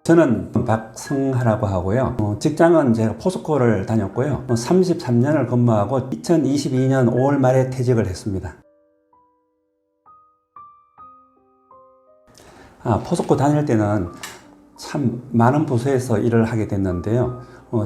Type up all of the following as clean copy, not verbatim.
저는 박승하라고 하고요. 직장은 제가 포스코를 다녔고요. 33년을 근무하고 2022년 5월 말에 퇴직을 했습니다. 포스코 다닐 때는 참 많은 부서에서 일을 하게 됐는데요.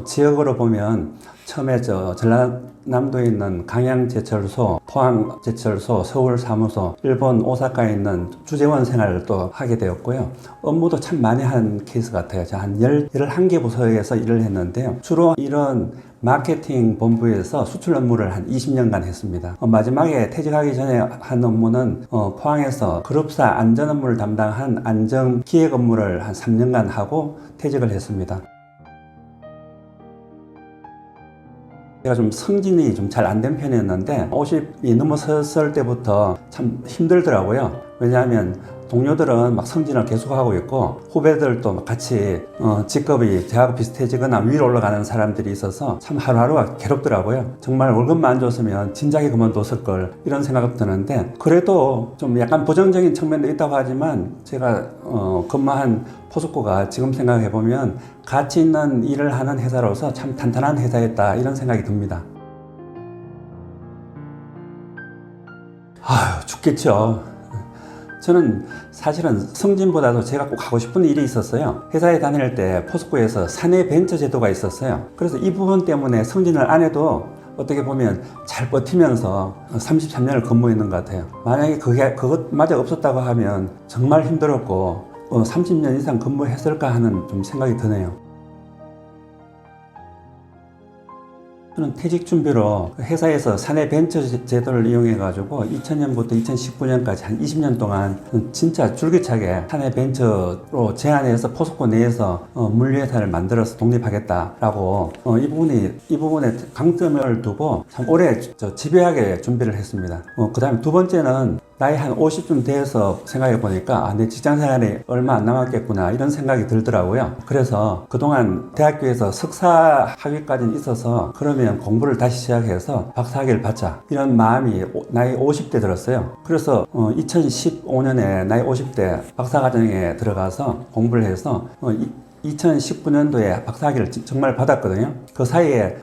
지역으로 보면 처음에 전라남도에 있는 강양제철소, 포항제철소, 서울사무소, 일본 오사카에 있는 주재원 생활을 또 하게 되었고요. 업무도 참 많이 한 케이스 같아요. 한 11개 부서에서 일을 했는데요. 주로 이런 마케팅 본부에서 수출 업무를 한 20년간 했습니다. 마지막에 퇴직하기 전에 한 업무는 포항에서 그룹사 안전 업무를 담당한 안전 기획 업무를 한 3년간 하고 퇴직을 했습니다. 제가 좀 성진이 좀 잘 안 된 편이었는데 50이 넘어섰을 때부터 참 힘들더라고요. 왜냐하면 동료들은 막 승진을 계속하고 있고 후배들도 같이 직급이 저하고 비슷해지거나 위로 올라가는 사람들이 있어서 참 하루하루가 괴롭더라고요. 정말 월급만 안 줬으면 진작에 그만뒀을 걸 이런 생각이 드는데, 그래도 좀 약간 부정적인 측면도 있다고 하지만 제가 근무한 포스코가 지금 생각해 보면 가치 있는 일을 하는 회사로서 참 탄탄한 회사였다 이런 생각이 듭니다. 아유, 죽겠죠. 저는 사실은 승진보다도 제가 꼭 하고 싶은 일이 있었어요. 회사에 다닐 때 포스코에서 사내 벤처 제도가 있었어요. 그래서 이 부분 때문에 승진을 안 해도 어떻게 보면 잘 버티면서 33년을 근무했는 것 같아요. 만약에 그것마저 없었다고 하면 정말 힘들었고 30년 이상 근무했을까 하는 좀 생각이 드네요. 저는 퇴직 준비로 회사에서 사내 벤처 제도를 이용해 가지고 2000년부터 2019년까지 한 20년 동안 진짜 줄기차게 사내 벤처로 제안해서 포스코 내에서 물류회사를 만들어서 독립하겠다라고 이 부분에 강점을 두고 참 오래 집요하게 준비를 했습니다. 그 다음에 두 번째는 나이 한 50쯤 돼서 생각해 보니까 내 직장 생활이 얼마 안 남았겠구나 이런 생각이 들더라고요. 그래서 그동안 대학교에서 석사 학위까지는 있어서 그러면 공부를 다시 시작해서 박사학위를 받자 이런 마음이 나이 50대 들었어요. 그래서 2015년에 나이 50대 박사과정에 들어가서 공부를 해서 2019년도에 박사학위를 정말 받았거든요. 그 사이에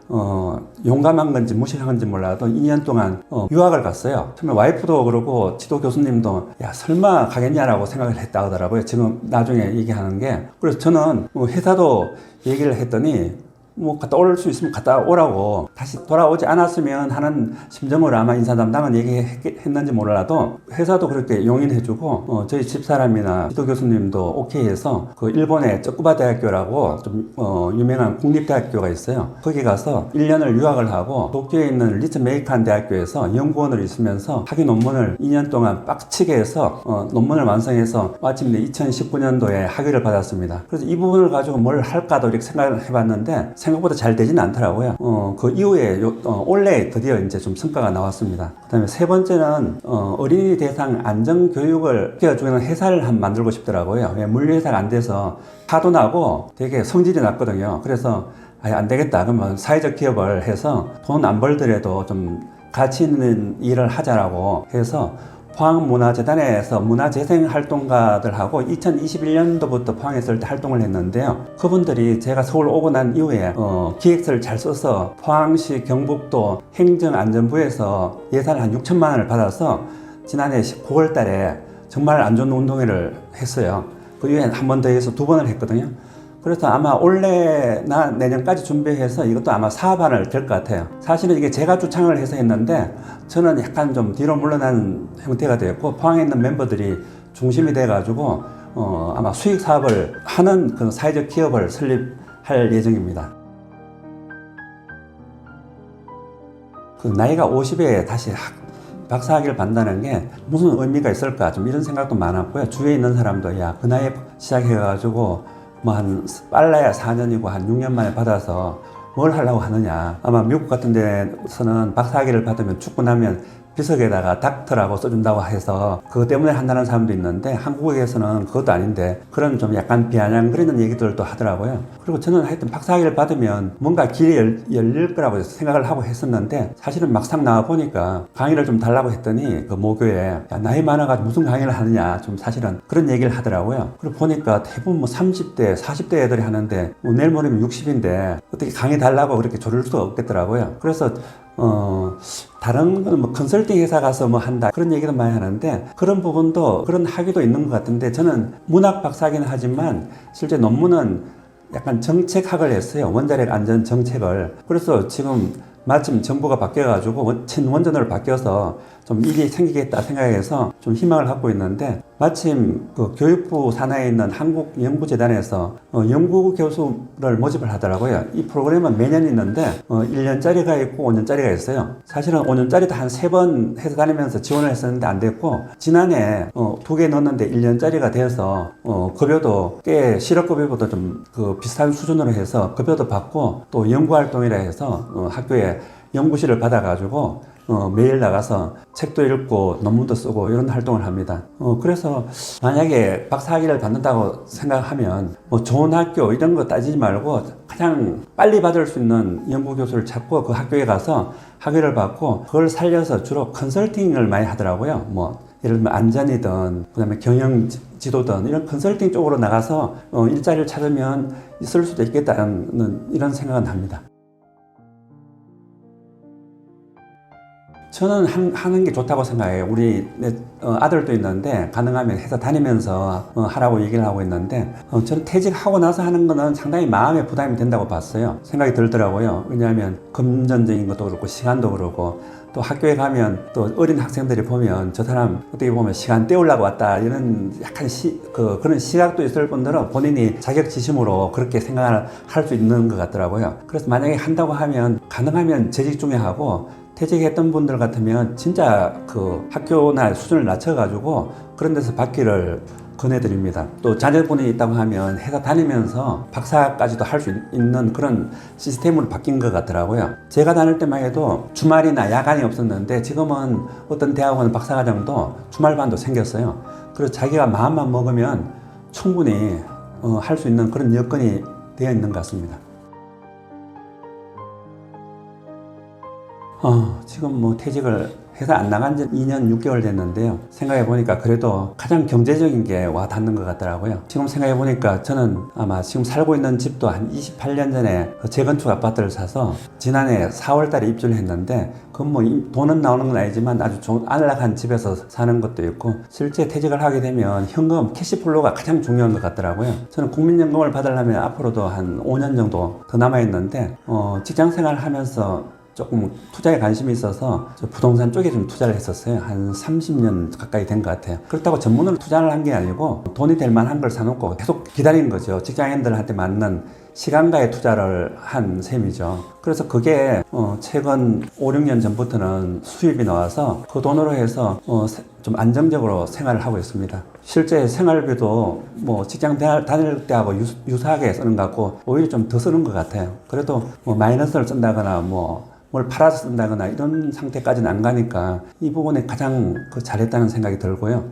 용감한 건지 무식한 건지 몰라도 2년 동안 유학을 갔어요. 처음에 와이프도 그러고 지도 교수님도 야 설마 가겠냐라고 생각을 했다 하더라고요. 지금 나중에 얘기하는 게. 그래서 저는 회사도 얘기를 했더니 갔다 올 수 있으면 갔다 오라고, 다시 돌아오지 않았으면 하는 심정으로 아마 인사 담당은 얘기했는지 몰라도 회사도 그렇게 용인해주고 저희 집사람이나 지도 교수님도 오케이 해서 그 일본의 쩌쿠바 대학교라고 좀 유명한 국립대학교가 있어요. 거기 가서 1년을 유학을 하고 도쿄에 있는 리츠메이칸 대학교에서 연구원으로 있으면서 학위 논문을 2년 동안 빡치게 해서 논문을 완성해서 마침내 2019년도에 학위를 받았습니다. 그래서 이 부분을 가지고 뭘 할까도 이렇게 생각을 해봤는데 생각보다 잘 되지는 않더라고요. 그 이후에 올해 드디어 이제 좀 성과가 나왔습니다. 그 다음에 세 번째는 어린이 대상 안전교육을 시켜주는 회사를 만들고 싶더라고요. 물류회사가 안 돼서 파도 나고 되게 성질이 났거든요. 그래서 안 되겠다. 그러면 사회적 기업을 해서 돈 안 벌더라도 좀 가치 있는 일을 하자라고 해서 포항문화재단에서 문화재생 활동가들하고 2021년도부터 포항에 있을 때 활동을 했는데요. 그분들이 제가 서울 오고 난 이후에 기획서를 잘 써서 포항시 경북도 행정안전부에서 예산을 한 6천만 원을 받아서 지난해 9월 달에 정말 안전 운동회를 했어요. 그 이후에 한 번 더 해서 2번을 했거든요. 그래서 아마 올해나 내년까지 준비해서 이것도 아마 사업안을 될 것 같아요. 사실은 이게 제가 주창을 해서 했는데 저는 약간 좀 뒤로 물러난 형태가 되었고 포항에 있는 멤버들이 중심이 돼가지고 아마 수익 사업을 하는 그 사회적 기업을 설립할 예정입니다. 그 나이가 50에 다시 박사학위를 받는다는 게 무슨 의미가 있을까 좀 이런 생각도 많았고요. 주위에 있는 사람도 그 나이에 시작해가지고 한 빨라야 4년이고 한 6년 만에 받아서 뭘 하려고 하느냐. 아마 미국 같은 데서는 박사학위를 받으면 죽고 나면 비석에다가 닥터라고 써준다고 해서 그것 때문에 한다는 사람도 있는데 한국에서는 그것도 아닌데 그런 좀 약간 비아냥거리는 얘기들도 하더라고요. 그리고 저는 하여튼 박사학위를 받으면 뭔가 길이 열릴 거라고 생각을 하고 했었는데 사실은 막상 나와 보니까 강의를 좀 달라고 했더니 그 모교에 야, 나이 많아가지고 무슨 강의를 하느냐 좀 사실은 그런 얘기를 하더라고요. 그리고 보니까 대부분 뭐 30대, 40대 애들이 하는데 뭐 내일 모레면 60인데 어떻게 강의 달라고 그렇게 조를 수가 없겠더라고요. 그래서 다른 거는 뭐 컨설팅 회사 가서 뭐 한다 그런 얘기도 많이 하는데 그런 부분도 그런 학위도 있는 것 같은데 저는 문학 박사이긴 하지만 실제 논문은 약간 정책학을 했어요. 원자력 안전 정책을. 그래서 지금 마침 정부가 바뀌어가지고 친원전으로 바뀌어서 좀 일이 생기겠다 생각해서 좀 희망을 갖고 있는데 마침 그 교육부 산하에 있는 한국연구재단에서 연구 교수를 모집을 하더라고요. 이 프로그램은 매년 있는데 1년짜리가 있고 5년짜리가 있어요. 사실은 5년짜리도 한 3번 해서 다니면서 지원을 했었는데 안 됐고 지난해 2개 넣었는데 1년짜리가 돼서 급여도 꽤 실업급여보다 좀 그 비슷한 수준으로 해서 급여도 받고 또 연구활동이라 해서 학교에 연구실을 받아가지고 매일 나가서 책도 읽고 논문도 쓰고 이런 활동을 합니다. 그래서 만약에 박사학위를 받는다고 생각하면 뭐 좋은 학교 이런 거 따지지 말고 그냥 빨리 받을 수 있는 연구교수를 찾고 그 학교에 가서 학위를 받고 그걸 살려서 주로 컨설팅을 많이 하더라고요. 뭐 예를 들면 안전이든 그다음에 경영 지도든 이런 컨설팅 쪽으로 나가서 일자리를 찾으면 있을 수도 있겠다는 이런 생각은 합니다. 저는 하는 게 좋다고 생각해요. 우리 아들도 있는데 가능하면 회사 다니면서 하라고 얘기를 하고 있는데 저는 퇴직하고 나서 하는 거는 상당히 마음의 부담이 된다고 봤어요. 생각이 들더라고요. 왜냐하면 금전적인 것도 그렇고 시간도 그렇고 또 학교에 가면 또 어린 학생들이 보면 저 사람 어떻게 보면 시간 때우려고 왔다 이런 약간 그런 시각도 있을 뿐더러 본인이 자격지심으로 그렇게 생각을 할 수 있는 것 같더라고요. 그래서 만약에 한다고 하면 가능하면 재직 중에 하고 퇴직했던 분들 같으면 진짜 그 학교나 수준을 낮춰가지고 그런 데서 받기를 권해드립니다. 또 자녀분이 있다고 하면 회사 다니면서 박사까지도 할 수 있는 그런 시스템으로 바뀐 것 같더라고요. 제가 다닐 때만 해도 주말이나 야간이 없었는데 지금은 어떤 대학원 박사과정도 주말반도 생겼어요. 그래서 자기가 마음만 먹으면 충분히 할 수 있는 그런 여건이 되어 있는 것 같습니다. 지금 뭐 퇴직을 회사 안 나간 지 2년 6개월 됐는데요. 생각해 보니까 그래도 가장 경제적인 게 와 닿는 것 같더라고요. 지금 생각해 보니까 저는 아마 지금 살고 있는 집도 한 28년 전에 재건축 아파트를 사서 지난해 4월 달에 입주를 했는데 그건 뭐 돈은 나오는 건 아니지만 아주 좋은 안락한 집에서 사는 것도 있고 실제 퇴직을 하게 되면 현금 캐시플로우가 가장 중요한 것 같더라고요. 저는 국민연금을 받으려면 앞으로도 한 5년 정도 더 남아있는데 직장생활 하면서 조금 투자에 관심이 있어서 저 부동산 쪽에 좀 투자를 했었어요. 한 30년 가까이 된 것 같아요. 그렇다고 전문으로 투자를 한 게 아니고 돈이 될 만한 걸 사놓고 계속 기다리는 거죠. 직장인들한테 맞는 시간과의 투자를 한 셈이죠. 그래서 그게 최근 5, 6년 전부터는 수입이 나와서 그 돈으로 해서 좀 안정적으로 생활을 하고 있습니다. 실제 생활비도 뭐 직장 다닐 때하고 유사하게 쓰는 것 같고 오히려 좀 더 쓰는 것 같아요. 그래도 뭐 마이너스를 쓴다거나 뭘 팔아서 쓴다거나 이런 상태까지는 안 가니까 이 부분에 가장 잘했다는 생각이 들고요.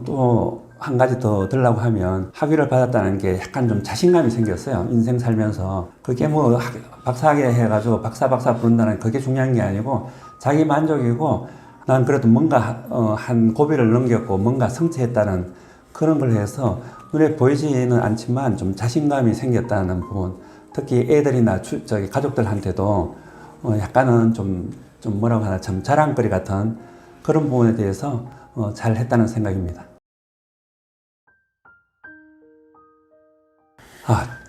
또 한 가지 더 들라고 하면 학위를 받았다는 게 약간 좀 자신감이 생겼어요. 인생 살면서. 그게 뭐 박사학위 해가지고 박사 부른다는 그게 중요한 게 아니고 자기 만족이고 난 그래도 뭔가 한 고비를 넘겼고 뭔가 성취했다는 그런 걸 해서 눈에 보이지는 않지만 좀 자신감이 생겼다는 부분. 특히 애들이나 가족들한테도 약간은 좀 뭐라고 하나 참 자랑거리 같은 그런 부분에 대해서 잘 했다는 생각입니다.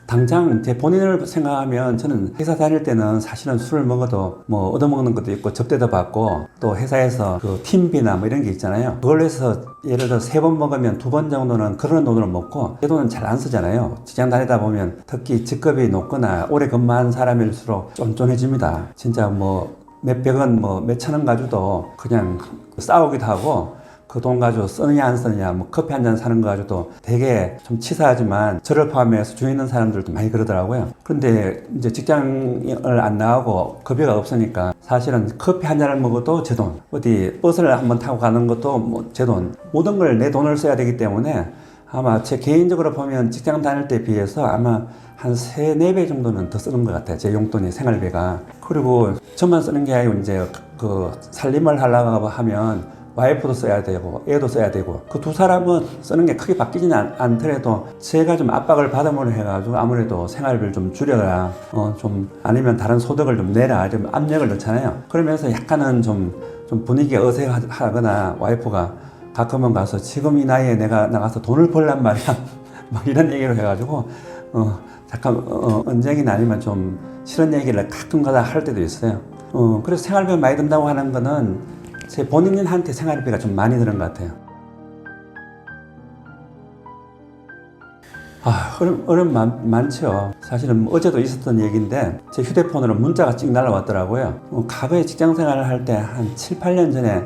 당장 제 본인을 생각하면 저는 회사 다닐 때는 사실은 술을 먹어도 뭐 얻어먹는 것도 있고 접대도 받고 또 회사에서 그 팀비나 뭐 이런 게 있잖아요. 그걸로 해서 예를 들어 3번 먹으면 2번 정도는 그런 돈으로 먹고 그 돈은 잘 안 쓰잖아요. 직장 다니다 보면 특히 직급이 높거나 오래 근무한 사람일수록 쫀쫀해집니다. 진짜 뭐 몇백원 뭐 몇천원 가지고도 그냥 싸우기도 하고 그 돈 가지고 쓰느냐 안 쓰느냐, 뭐 커피 한 잔 사는 거 가지고도 되게 좀 치사하지만 저를 포함해서 주위 있는 사람들도 많이 그러더라고요. 그런데 이제 직장을 안 나가고 급여가 없으니까 사실은 커피 한 잔을 먹어도 제 돈, 어디 버스를 한번 타고 가는 것도 뭐 제 돈, 모든 걸 내 돈을 써야 되기 때문에 아마 제 개인적으로 보면 직장 다닐 때에 비해서 아마 한 3, 4배 정도는 더 쓰는 것 같아요. 제 용돈이, 생활비가. 그리고 저만 쓰는 게 아니고 이제 그 살림을 하려고 하면 와이프도 써야 되고 애도 써야 되고 그 두 사람은 쓰는 게 크게 바뀌지는 않더라도 제가 좀 압박을 받음으로 해가지고 아무래도 생활비를 좀 줄여라, 좀 아니면 다른 소득을 좀 내라, 좀 압력을 넣잖아요. 그러면서 약간은 좀 분위기가 어색하거나 와이프가 가끔은 가서 지금 이 나이에 내가 나가서 돈을 벌란 말이야 막 이런 얘기를 해가지고 잠깐 언쟁이 아니면 좀 싫은 얘기를 가끔가다 할 때도 있어요. 그래서 생활비 많이 든다고 하는 거는 제 본인한테 생활비가 좀 많이 드는 것 같아요. 어려움 많죠. 사실은 어제도 있었던 얘기인데 제 휴대폰으로 문자가 찍 날라왔더라고요. 과거에 직장 생활을 할 때 한 7, 8년 전에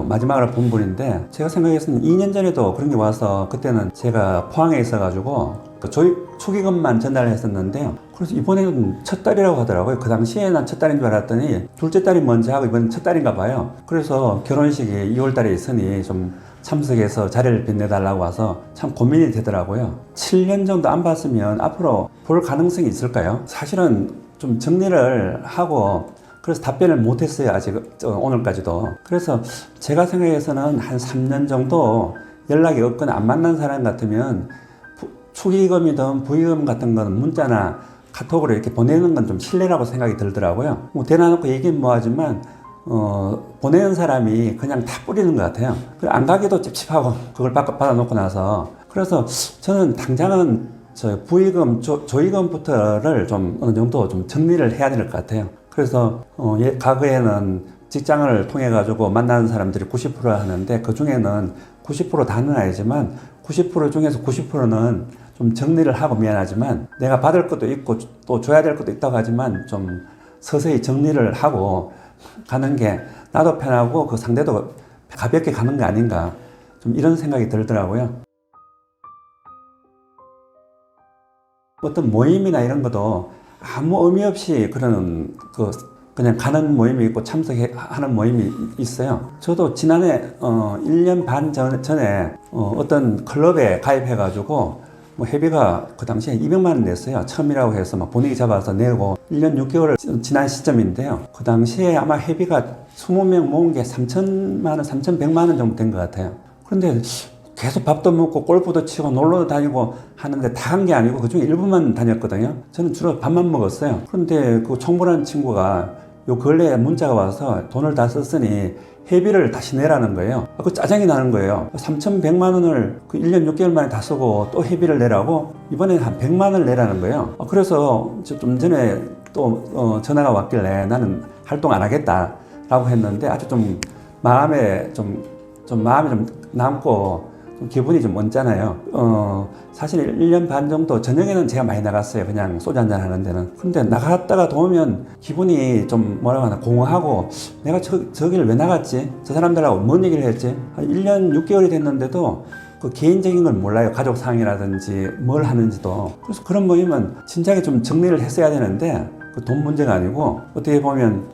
마지막으로 본 분인데 제가 생각했을 때는 2년 전에도 그런 게 와서 그때는 제가 포항에 있어가지고 초기금만 전달을 했었는데요. 그래서 이번에는 첫 딸이라고 하더라고요. 그 당시에 난 첫 딸인 줄 알았더니 둘째 딸이 먼저 하고 이번엔 첫 딸인가 봐요. 그래서 결혼식이 2월 달에 있으니 좀 참석해서 자리를 빛내달라고 와서 참 고민이 되더라고요. 7년 정도 안 봤으면 앞으로 볼 가능성이 있을까요? 사실은 좀 정리를 하고 그래서 답변을 못했어요. 아직 오늘까지도. 그래서 제가 생각해서는 한 3년 정도 연락이 없거나 안 만난 사람 같으면 축의금이든 부의금 같은 거는 문자나 카톡으로 이렇게 보내는 건 좀 실례라고 생각이 들더라고요. 뭐 대놔놓고 얘기는 뭐하지만 보내는 사람이 그냥 다 뿌리는 것 같아요. 안 가기도 찝찝하고 그걸 받아놓고 나서. 그래서 저는 당장은 부의금, 조의금부터를 좀 어느 정도 좀 정리를 해야 될 것 같아요. 그래서 과거에는 직장을 통해 가지고 만나는 사람들이 90% 하는데 그 중에는 90% 다는 아니지만 90% 중에서 90%는 좀 정리를 하고 미안하지만 내가 받을 것도 있고 또 줘야 될 것도 있다고 하지만 좀 서서히 정리를 하고 가는 게 나도 편하고 그 상대도 가볍게 가는 게 아닌가, 좀 이런 생각이 들더라고요. 어떤 모임이나 이런 것도 아무 의미 없이 그냥 가는 모임이 있고 참석하는 모임이 있어요. 저도 지난해 1년 반 전에 어떤 클럽에 가입해가지고 뭐 회비가 그 당시에 200만 원 냈어요. 처음이라고 해서 막 분위기 잡아서 내고 1년 6개월 지난 시점인데요. 그 당시에 아마 회비가 20명 모은 게 3천만 원, 3,100만 원 정도 된 것 같아요. 그런데 계속 밥도 먹고 골프도 치고 놀러도 다니고 하는데 다 한 게 아니고 그중에 일부만 다녔거든요. 저는 주로 밥만 먹었어요. 그런데 그 총무라는 친구가 요 근래에 문자가 와서 돈을 다 썼으니 회비를 다시 내라는 거예요. 그 짜증이 나는 거예요. 3,100만 원을 그 1년 6개월 만에 다 쓰고 또 회비를 내라고 이번에 한 100만 원을 내라는 거예요. 그래서 좀 전에 또 전화가 왔길래 나는 활동 안 하겠다라고 했는데 아주 좀 마음에 좀 남고 좀 기분이 좀 언짢아요. 사실 1년 반 정도 저녁에는 제가 많이 나갔어요. 그냥 소주 한잔 하는 데는. 근데 나갔다가 도우면 기분이 좀 뭐라고 하나 공허하고 내가 저기를 왜 나갔지? 저 사람들하고 뭔 얘기를 했지? 한 1년 6개월이 됐는데도 그 개인적인 걸 몰라요. 가족 상이라든지 뭘 하는지도. 그래서 그런 모임은 진작에 좀 정리를 했어야 되는데 그 돈 문제가 아니고 어떻게 보면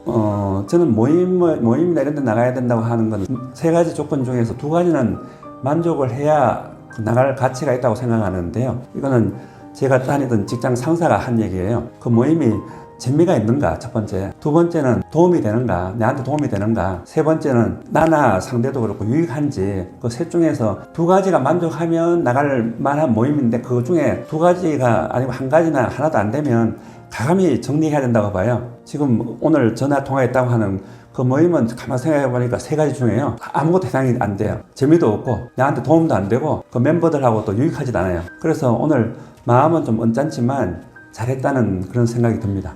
저는 모임이나 이런 데 나가야 된다고 하는 건 세 가지 조건 중에서 두 가지는 만족을 해야 나갈 가치가 있다고 생각하는데요. 이거는 제가 다니던 직장 상사가 한 얘기예요. 그 모임이 재미가 있는가, 첫 번째. 두 번째는 도움이 되는가, 내한테 도움이 되는가. 세 번째는 나나 상대도 그렇고 유익한지. 그 셋 중에서 두 가지가 만족하면 나갈 만한 모임인데 그 중에 두 가지가 아니고 한 가지나 하나도 안 되면 가감히 정리해야 된다고 봐요. 지금 오늘 전화 통화했다고 하는 그 모임은 가만 생각해보니까 세 가지 중에요. 아무것도 해당이 안 돼요. 재미도 없고 나한테 도움도 안 되고 그 멤버들하고 또 유익하지도 않아요. 그래서 오늘 마음은 좀 언짢지만 잘했다는 그런 생각이 듭니다.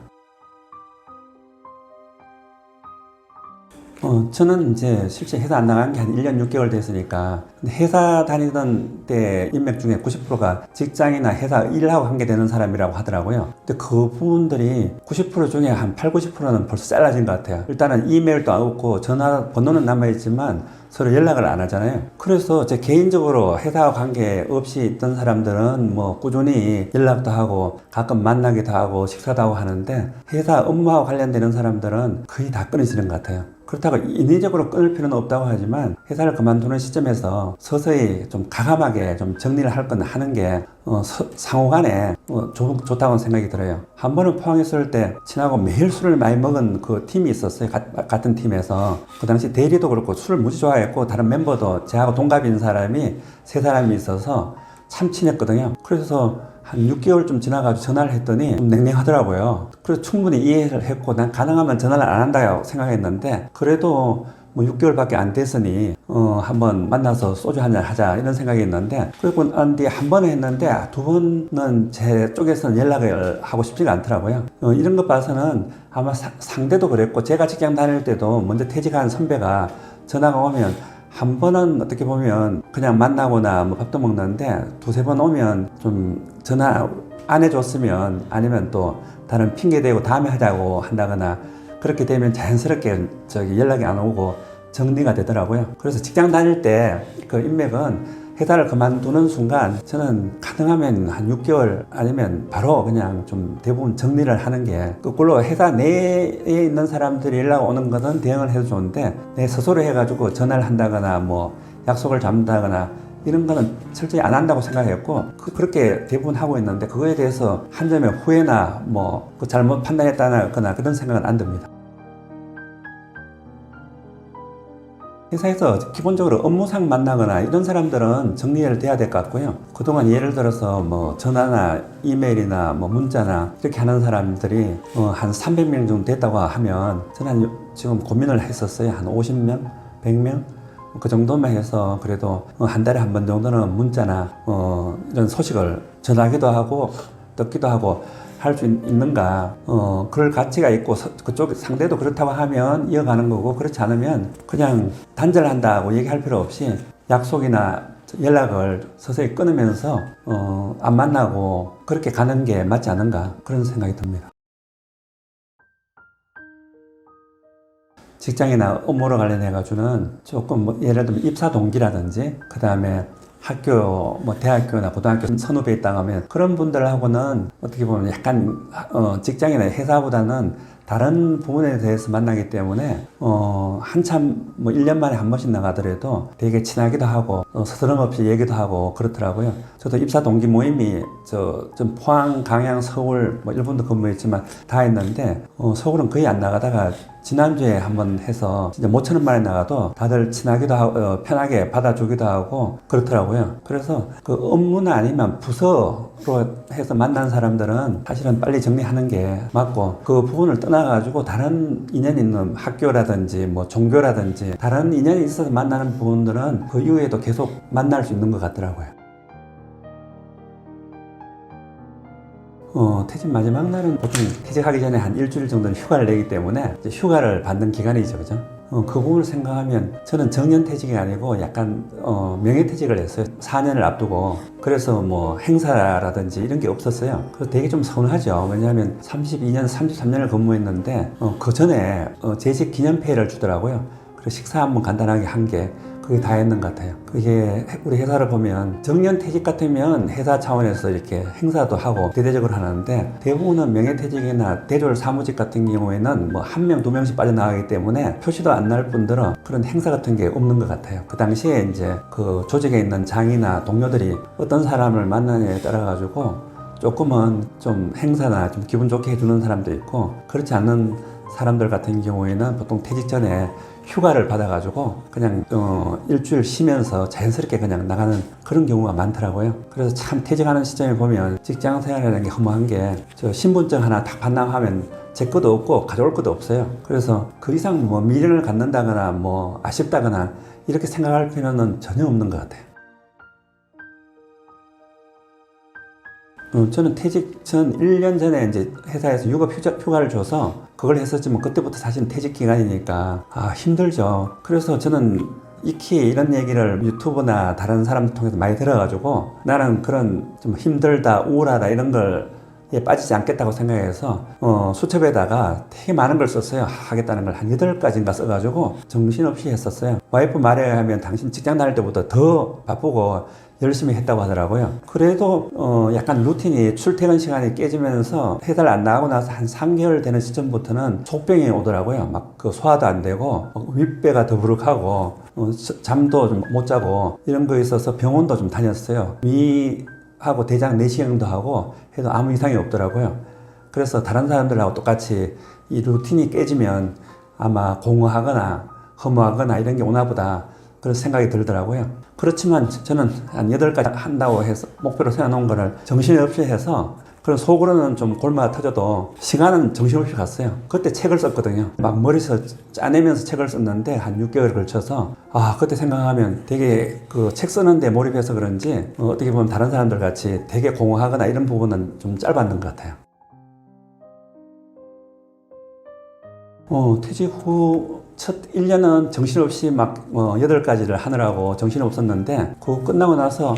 저는 이제 실제 회사 안 나간 게 한 1년 6개월 됐으니까, 근데 회사 다니던 때 인맥 중에 90%가 직장이나 회사 일하고 관계되는 사람이라고 하더라고요. 근데 그 부분들이 90% 중에 한 8, 90%는 벌써 잘라진 것 같아요. 일단은 이메일도 안 오고 전화번호는 남아있지만 서로 연락을 안 하잖아요. 그래서 제 개인적으로 회사와 관계 없이 있던 사람들은 뭐 꾸준히 연락도 하고 가끔 만나기도 하고 식사도 하고 하는데, 회사 업무와 관련되는 사람들은 거의 다 끊어지는 것 같아요. 그렇다고 인위적으로 끊을 필요는 없다고 하지만, 회사를 그만두는 시점에서 서서히 좀 가감하게 좀 정리를 할 건 하는 게 상호간에 좋다고 생각이 들어요. 한 번은 포항에 있을 때 친하고 매일 술을 많이 먹은 그 팀이 있었어요. 같은 팀에서. 그 당시 대리도 그렇고 술을 무지 좋아했고, 다른 멤버도 저하고 동갑인 사람이 세 사람이 있어서 참 친했거든요. 그래서 한 6개월쯤 지나가지고 전화를 했더니 좀 냉랭하더라고요. 그래서 충분히 이해를 했고, 난 가능하면 전화를 안 한다고 생각했는데, 그래도 뭐 6개월밖에 안 됐으니 한번 만나서 소주 한잔 하자 이런 생각이 있는데, 그리고 난 뒤에 한 번 했는데 두 번은 제 쪽에서는 연락을 하고 싶지가 않더라고요. 이런 것 봐서는 아마 상대도 그랬고, 제가 직장 다닐 때도 먼저 퇴직한 선배가 전화가 오면 한 번은 어떻게 보면 그냥 만나거나 뭐 밥도 먹는데, 두세 번 오면 좀 전화 안 해줬으면, 아니면 또 다른 핑계 대고 다음에 하자고 한다거나, 그렇게 되면 자연스럽게 연락이 안 오고 정리가 되더라고요. 그래서 직장 다닐 때 그 인맥은 회사를 그만두는 순간 저는 가능하면 한 6개월 아니면 바로 그냥 좀 대부분 정리를 하는 게, 거꾸로 회사 내에 있는 사람들이 연락 오는 것은 대응을 해도 좋은데, 내 스스로 해가지고 전화를 한다거나 뭐 약속을 잡는다거나 이런 거는 철저히 안 한다고 생각했고, 그렇게 대부분 하고 있는데, 그거에 대해서 한 점의 후회나 뭐 잘못 판단했다거나 그런 생각은 안 듭니다. 회사에서 기본적으로 업무상 만나거나 이런 사람들은 정리를 돼야 될 것 같고요. 그동안 예를 들어서 뭐 전화나 이메일이나 뭐 문자나 이렇게 하는 사람들이 한 300명 정도 됐다고 하면, 저는 지금 고민을 했었어요. 한 50명, 100명? 그 정도만 해서 그래도 한 달에 한 번 정도는 문자나 이런 소식을 전하기도 하고 듣기도 하고 할 수 있는가, 그럴 가치가 있고, 그쪽 상대도 그렇다고 하면 이어가는 거고, 그렇지 않으면 그냥 단절한다고 얘기할 필요 없이 약속이나 연락을 서서히 끊으면서 안 만나고 그렇게 가는 게 맞지 않은가, 그런 생각이 듭니다. 직장이나 업무로 관련해 가지고는 조금 뭐 예를 들면 입사 동기라든지, 그 다음에 학교, 뭐 대학교나 고등학교 선후배 있다고 하면, 그런 분들하고는 어떻게 보면 약간 직장이나 회사보다는 다른 부분에 대해서 만나기 때문에 한참 뭐 1년 만에 한 번씩 나가더라도 되게 친하기도 하고 서스럼 없이 얘기도 하고 그렇더라고요. 저도 입사 동기 모임이 좀 포항, 강양, 서울 뭐 일본도 근무했지만 다 했는데, 서울은 거의 안 나가다가 지난주에 한번 해서 진짜 못 쳐는 말에 나가도 다들 친하기도 하고 편하게 받아주기도 하고 그렇더라고요. 그래서 그 업무나 아니면 부서로 해서 만난 사람들은 사실은 빨리 정리하는 게 맞고, 그 부분을 떠나가지고 다른 인연 있는 학교라든지 뭐 종교라든지 다른 인연이 있어서 만나는 부분들은 그 이후에도 계속 만날 수 있는 것 같더라고요. 퇴직 마지막 날은 보통 퇴직하기 전에 한 일주일 정도는 휴가를 내기 때문에 이제 휴가를 받는 기간이죠, 그죠? 그 부분을 생각하면 저는 정년퇴직이 아니고 약간 명예퇴직을 했어요. 4년을 앞두고. 그래서 뭐 행사라든지 이런 게 없었어요. 그래서 되게 좀 서운하죠. 왜냐하면 32년, 33년을 근무했는데 그 전에 재직 기념회를 주더라고요. 그래서 식사 한번 간단하게 한 게 그게 다였는 것 같아요. 그게 우리 회사를 보면 정년퇴직 같으면 회사 차원에서 이렇게 행사도 하고 대대적으로 하는데, 대부분은 명예퇴직이나 대졸 사무직 같은 경우에는 뭐 1명, 2명씩 빠져나가기 때문에 표시도 안 날 뿐더러 그런 행사 같은 게 없는 것 같아요. 그 당시에 이제 그 조직에 있는 장이나 동료들이 어떤 사람을 만나냐에 따라 가지고 조금은 좀 행사나 좀 기분 좋게 해주는 사람도 있고, 그렇지 않는 사람들 같은 경우에는 보통 퇴직 전에 휴가를 받아가지고 그냥 일주일 쉬면서 자연스럽게 그냥 나가는 그런 경우가 많더라고요. 그래서 참 퇴직하는 시점에 보면 직장 생활이라는 게 허무한 게, 저 신분증 하나 딱 반납하면 제 것도 없고 가져올 것도 없어요. 그래서 그 이상 뭐 미련을 갖는다거나 뭐 아쉽다거나 이렇게 생각할 필요는 전혀 없는 것 같아요. 저는 퇴직 전 1년 전에 이제 회사에서 휴가를 줘서 그걸 했었지만 그때부터 사실은 퇴직 기간이니까 힘들죠. 그래서 저는 익히 이런 얘기를 유튜브나 다른 사람 통해서 많이 들어가지고 나는 그런 좀 힘들다, 우울하다 이런 걸 빠지지 않겠다고 생각해서 수첩에다가 되게 많은 걸 썼어요. 하겠다는 걸 한 8가지인가 써가지고 정신없이 했었어요. 와이프 말에 하면 당신 직장 다닐 때보다 더 바쁘고 열심히 했다고 하더라고요. 그래도 약간 루틴이 출퇴근 시간이 깨지면서 회사를 안 나가고 나서 한 3개월 되는 시점부터는 속병이 오더라고요. 막 그 소화도 안 되고 윗배가 더부룩하고 잠도 좀 못 자고 이런 거 있어서 병원도 좀 다녔어요. 하고 대장 내시경도 하고 해도 아무 이상이 없더라고요. 그래서 다른 사람들하고 똑같이 이 루틴이 깨지면 아마 공허하거나 허무하거나 이런 게 오나 보다 그런 생각이 들더라고요. 그렇지만 저는 한 8가지 한다고 해서 목표로 세워놓은 거를 정신없이 해서 그런 속으로는 좀 골마가 터져도 시간은 정신없이 갔어요. 그때 책을 썼거든요. 막 머리에서 짜내면서 책을 썼는데 한 6개월에 걸쳐서 그때 생각하면 되게 그 책 쓰는데 몰입해서 그런지 어떻게 보면 다른 사람들 같이 되게 공허하거나 이런 부분은 좀 짧았는 것 같아요. 퇴직 후 첫 1년은 정신없이 막 8가지를 하느라고 정신없었는데 그거 끝나고 나서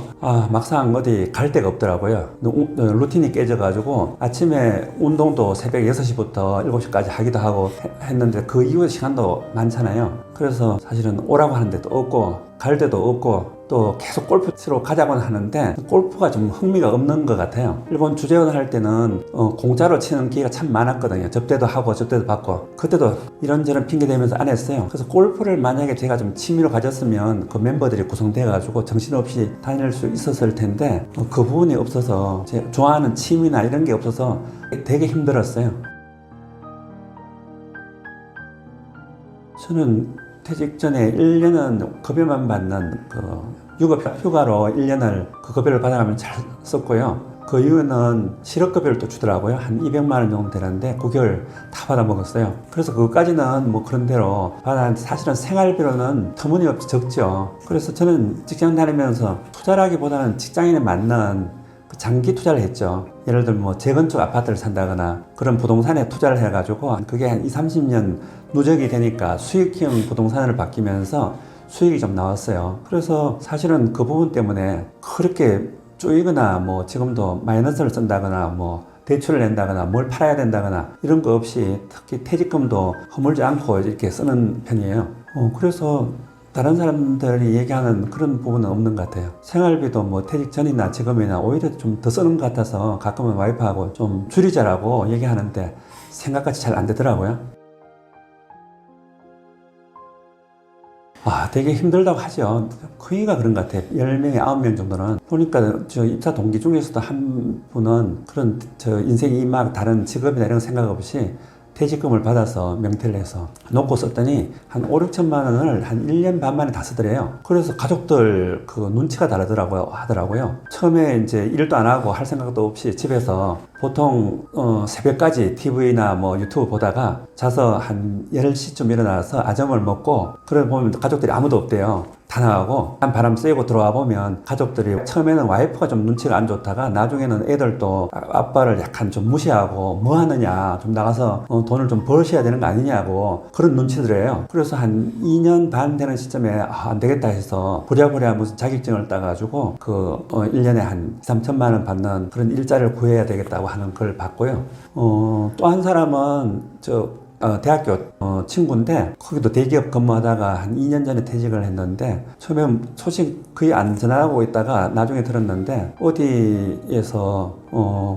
막상 어디 갈 데가 없더라고요. 루틴이 깨져가지고 아침에 운동도 새벽 6시부터 7시까지 하기도 하고 했는데 그 이후에 시간도 많잖아요. 그래서 사실은 오라고 하는 데도 없고 갈 데도 없고 또 계속 골프 치러 가자고는 하는데 골프가 좀 흥미가 없는 것 같아요. 일본 주재원 할 때는 공짜로 치는 기회가 참 많았거든요. 접대도 하고 접대도 받고 그때도 이런저런 핑계 대면서 안 했어요. 그래서 골프를 만약에 제가 좀 취미로 가졌으면 그 멤버들이 구성돼 가지고 정신없이 다닐 수 있었을 텐데 그 부분이 없어서 제가 좋아하는 취미나 이런 게 없어서 되게 힘들었어요. 저는 퇴직 전에 1년은 급여만 받는 휴가로 1년을 그 급여를 받아가면 잘 썼고요. 그 이후에는 실업급여를 또 주더라고요. 한 200만 원 정도 되는데 9개월 다 받아먹었어요. 그래서 그것까지는 뭐 그런 대로 받았는데 사실은 생활비로는 터무니없이 적죠. 그래서 저는 직장 다니면서 투자라기보다는 직장인에 맞는 장기 투자를 했죠. 예를 들면 뭐 재건축 아파트를 산다거나 그런 부동산에 투자를 해가지고 그게 한 20-30년 누적이 되니까 수익형 부동산으로 바뀌면서 수익이 좀 나왔어요. 그래서 사실은 그 부분 때문에 그렇게 쪼이거나 뭐 지금도 마이너스를 쓴다거나 뭐 대출을 낸다거나 뭘 팔아야 된다거나 이런 거 없이 특히 퇴직금도 허물지 않고 이렇게 쓰는 편이에요. 그래서 다른 사람들이 얘기하는 그런 부분은 없는 것 같아요. 생활비도 뭐 퇴직 전이나 지금이나 오히려 좀 더 쓰는 것 같아서 가끔은 와이프하고 좀 줄이자라고 얘기하는데 생각같이 잘 안 되더라고요. 되게 힘들다고 하죠. 거의가 그런 것 같아요. 10명에 9명 정도는. 보니까 저 입사 동기 중에서도 한 분은 그런 저 인생이 막 다른 직업이나 이런 생각 없이 퇴직금을 받아서 명퇴를 해서 놓고 썼더니 한 5-6천만 원을 한 1년 반 만에 다 쓰더래요. 그래서 가족들 그 눈치가 하더라고요. 처음에 이제 일도 안 하고 할 생각도 없이 집에서 보통 새벽까지 TV나 뭐 유튜브 보다가 자서 한 10시쯤 일어나서 아점을 먹고 그러다 보면 가족들이 아무도 없대요. 다 나가고 한 바람 쐬고 들어와 보면 가족들이 처음에는 와이프가 좀 눈치가 안 좋다가 나중에는 애들도 아빠를 약간 좀 무시하고 뭐 하느냐 좀 나가서 돈을 좀 버셔야 되는 거 아니냐고 그런 눈치들이에요. 그래서 한 2년 반 되는 시점에 안 되겠다 해서 부랴부랴 무슨 자격증을 따가지고 1년에 한 2-3천만 원 받는 그런 일자리를 구해야 되겠다고 하는 걸 봤고요. 또 한 사람은 대학교 친구인데 거기도 대기업 근무하다가 한 2년 전에 퇴직을 했는데 처음에 소식 거의 안 전하고 있다가 나중에 들었는데 어디에서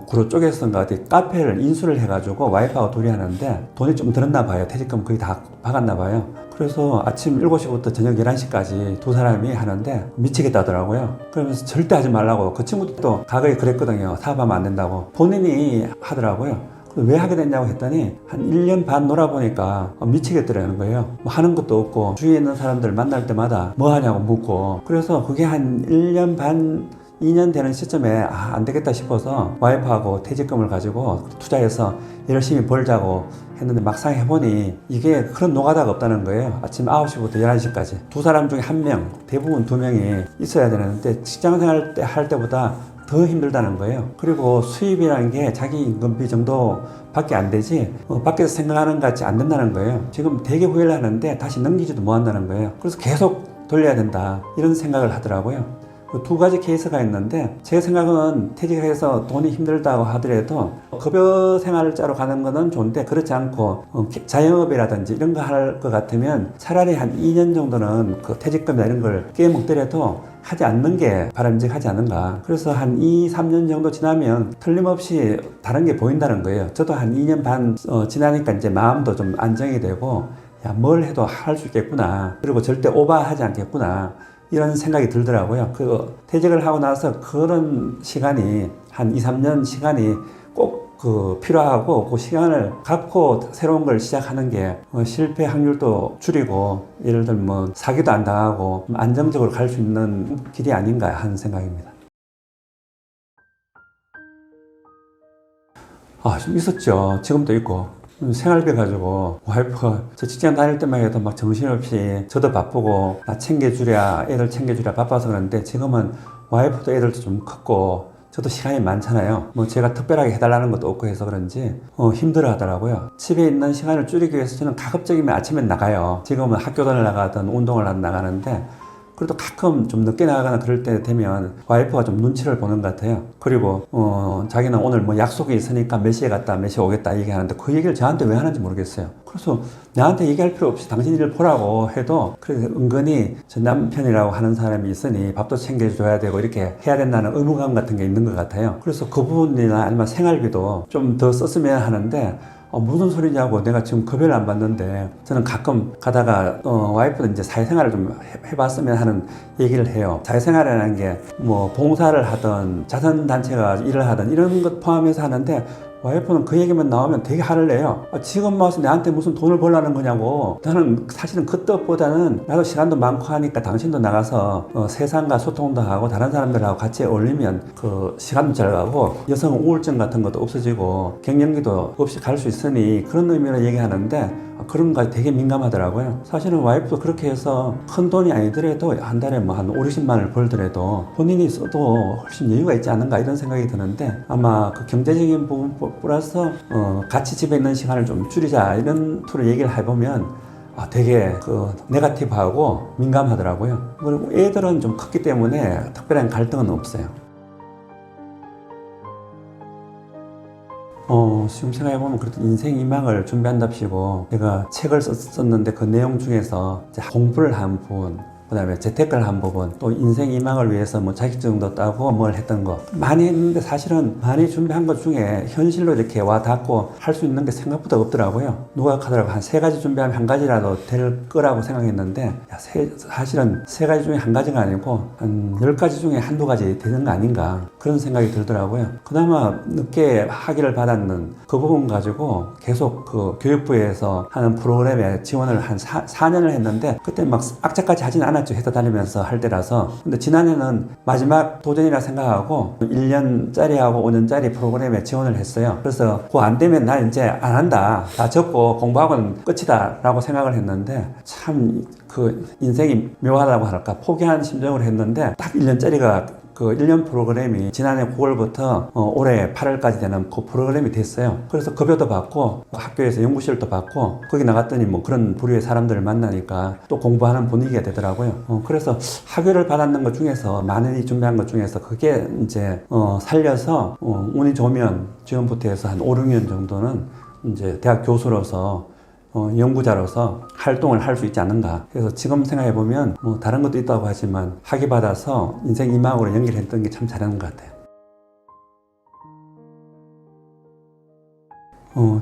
구로 쪽에서인가 어디 카페를 인수를 해가지고 와이프하고 둘이 하는데 돈이 좀 들었나 봐요. 퇴직금 거의 다 박았나 봐요. 그래서 아침 7시부터 저녁 11시까지 두 사람이 하는데 미치겠다더라고요. 그러면서 절대 하지 말라고. 그 친구도 과거에 그랬거든요. 사업하면 안 된다고. 본인이 하더라고요. 왜 하게 됐냐고 했더니 한 1년 반 놀아보니까 미치겠더라는 거예요. 뭐 하는 것도 없고 주위에 있는 사람들 만날 때마다 뭐 하냐고 묻고 그래서 그게 한 1년 반 2년 되는 시점에 안 되겠다 싶어서 와이프하고 퇴직금을 가지고 투자해서 열심히 벌자고 했는데 막상 해보니 이게 그런 노가다가 없다는 거예요. 아침 9시부터 11시까지 두 사람 중에 한 명, 대부분 2명이 있어야 되는데 직장생활 할 때보다 더 힘들다는 거예요. 그리고 수입이라는 게 자기 임금비 정도 밖에 안 되지 밖에서 생각하는 것 같이 안 된다는 거예요. 지금 되게 후회를 하는데 다시 넘기지도 못한다는 거예요. 그래서 계속 돌려야 된다 이런 생각을 하더라고요. 그 두 가지 케이스가 있는데 제 생각은 퇴직해서 돈이 힘들다고 하더라도 급여 생활자로 가는 거는 좋은데 그렇지 않고 자영업이라든지 이런 거 할 것 같으면 차라리 한 2년 정도는 그 퇴직금이나 이런 걸 깨먹더라도 하지 않는 게 바람직하지 않은가. 그래서 한 2, 3년 정도 지나면 틀림없이 다른 게 보인다는 거예요. 저도 한 2년 반 지나니까 이제 마음도 좀 안정이 되고 야, 뭘 해도 할 수 있겠구나. 그리고 절대 오버하지 않겠구나. 이런 생각이 들더라고요. 그 퇴직을 하고 나서 그런 시간이 한 2, 3년 시간이 꼭 필요하고 그 시간을 갖고 새로운 걸 시작하는 게 실패 확률도 줄이고 예를 들면 사기도 안 당하고 안정적으로 갈 수 있는 길이 아닌가 하는 생각입니다. 좀 있었죠. 지금도 있고. 생활비 가지고 와이프가 저 직장 다닐 때만 해도 막 정신없이 저도 바쁘고 나 챙겨주랴 애들 챙겨주랴 바빠서 그러는데 지금은 와이프도 애들도 좀 컸고 저도 시간이 많잖아요. 뭐 제가 특별하게 해달라는 것도 없고 해서 그런지 힘들어 하더라고요. 집에 있는 시간을 줄이기 위해서 저는 가급적이면 아침에 나가요. 지금은 학교를 나가든 운동을 나가는데 그래도 가끔 좀 늦게 나가거나 그럴 때 되면 와이프가 좀 눈치를 보는 것 같아요. 그리고 자기는 오늘 뭐 약속이 있으니까 몇 시에 갔다 몇 시에 오겠다 얘기하는데 그 얘기를 저한테 왜 하는지 모르겠어요. 그래서 나한테 얘기할 필요 없이 당신 일을 보라고 해도 그래서 은근히 저 남편이라고 하는 사람이 있으니 밥도 챙겨줘야 되고 이렇게 해야 된다는 의무감 같은 게 있는 것 같아요. 그래서 그 부분이나 아니면 생활비도 좀 더 썼으면 하는데 무슨 소리냐고 내가 지금 급여를 안 받는데 저는 가끔 가다가 와이프는 이제 사회생활을 좀 해봤으면 하는 얘기를 해요. 사회생활이라는 게 뭐 봉사를 하든 자선단체가 일을 하든 이런 것 포함해서 하는데 와이프는 그 얘기만 나오면 되게 화를 내요. 지금 와서 나한테 무슨 돈을 벌라는 거냐고. 나는 사실은 그 뜻보다는 나도 시간도 많고 하니까 당신도 나가서 세상과 소통도 하고 다른 사람들하고 같이 어울리면 그 시간도 잘 가고 여성 우울증 같은 것도 없어지고 갱년기도 없이 갈 수 있으니 그런 의미로 얘기하는데 그런 거 되게 민감하더라고요. 사실은 와이프도 그렇게 해서 큰 돈이 아니더라도 한 달에 뭐 한 5, 60만을 벌더라도 본인이 써도 훨씬 여유가 있지 않은가 이런 생각이 드는데 아마 그 경제적인 부분 플러스 같이 집에 있는 시간을 좀 줄이자 이런 투로 얘기를 해보면 되게 그 네거티브하고 민감하더라고요. 그리고 애들은 좀 컸기 때문에 특별한 갈등은 없어요. 지금 생각해보면 그래도 인생 이망을 준비한답시고 제가 책을 썼는데 그 내용 중에서 공부를 한 부분 그 다음에 재테크를 한 부분 또 인생 이망을 위해서 뭐 자격증도 따고 뭘 했던 거 많이 했는데 사실은 많이 준비한 것 중에 현실로 이렇게 와 닿고 할 수 있는 게 생각보다 없더라고요. 누가 하더라고 한 3가지 준비하면 한 가지라도 될 거라고 생각했는데 사실은 3가지 중에 한 가지가 아니고 한 10가지 중에 한두 가지 되는 거 아닌가 그런 생각이 들더라고요. 그나마 늦게 학위를 받았는 그 부분 가지고 계속 그 교육부에서 하는 프로그램에 지원을 한 4년을 했는데 그때 막 악착같이 하진 않았죠. 회사 다니면서 할 때라서. 근데 지난해는 마지막 도전이라 생각하고 1년짜리하고 5년짜리 프로그램에 지원을 했어요. 그래서 그거 안 되면 나 이제 안 한다. 다 접고 공부하고는 끝이다 라고 생각을 했는데 참 그 인생이 묘하다고 할까 포기한 심정으로 했는데 딱 1년짜리가 그 1년 프로그램이 지난해 9월부터 올해 8월까지 되는 그 프로그램이 됐어요. 그래서 급여도 받고 학교에서 연구실도 받고 거기 나갔더니 뭐 그런 부류의 사람들을 만나니까 또 공부하는 분위기가 되더라고요. 그래서 학위를 받았는 것 중에서 많이 준비한 것 중에서 그게 이제 살려서 운이 좋으면 지금부터 해서 한 5, 6년 정도는 이제 대학 교수로서 연구자로서 활동을 할 수 있지 않는가. 그래서 지금 생각해보면 뭐 다른 것도 있다고 하지만 학위 받아서 인생 이망으로 연결했던 게 참 잘하는 것 같아요.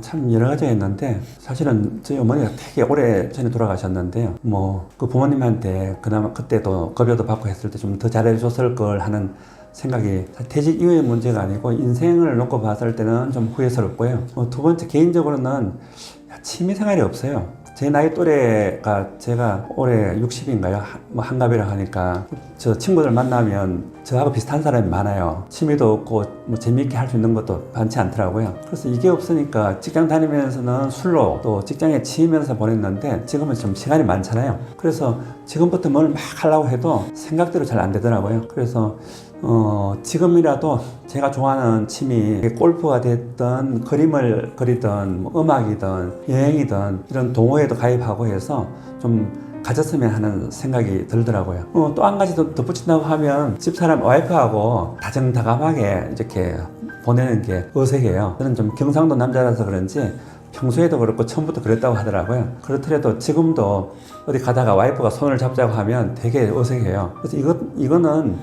참 여러 가지가 있는데 사실은 저희 어머니가 되게 오래 전에 돌아가셨는데요. 뭐 그 부모님한테 그나마 그때도 급여도 받고 했을 때 좀 더 잘해줬을 걸 하는 생각이 퇴직 이후의 문제가 아니고 인생을 놓고 봤을 때는 좀 후회스럽고요. 두 번째 개인적으로는 취미생활이 없어요. 제 나이 또래가 제가 올해 60인가요? 뭐 한갑이라 하니까 저 친구들 만나면 저하고 비슷한 사람이 많아요. 취미도 없고 뭐 재미있게 할 수 있는 것도 많지 않더라고요. 그래서 이게 없으니까 직장 다니면서는 술로 또 직장에 치이면서 보냈는데 지금은 좀 시간이 많잖아요. 그래서 지금부터 뭘 막 하려고 해도 생각대로 잘 안 되더라고요. 그래서 지금이라도 제가 좋아하는 취미, 골프가 됐든 그림을 그리든 뭐 음악이든 여행이든 이런 동호회도 가입하고 해서 좀 가졌으면 하는 생각이 들더라고요. 또 한 가지 더 덧붙인다고 하면 집사람 와이프하고 다정다감하게 이렇게 보내는 게 어색해요. 저는 좀 경상도 남자라서 그런지 평소에도 그렇고 처음부터 그랬다고 하더라고요. 그렇더라도 지금도 어디 가다가 와이프가 손을 잡자고 하면 되게 어색해요. 그래서 이거는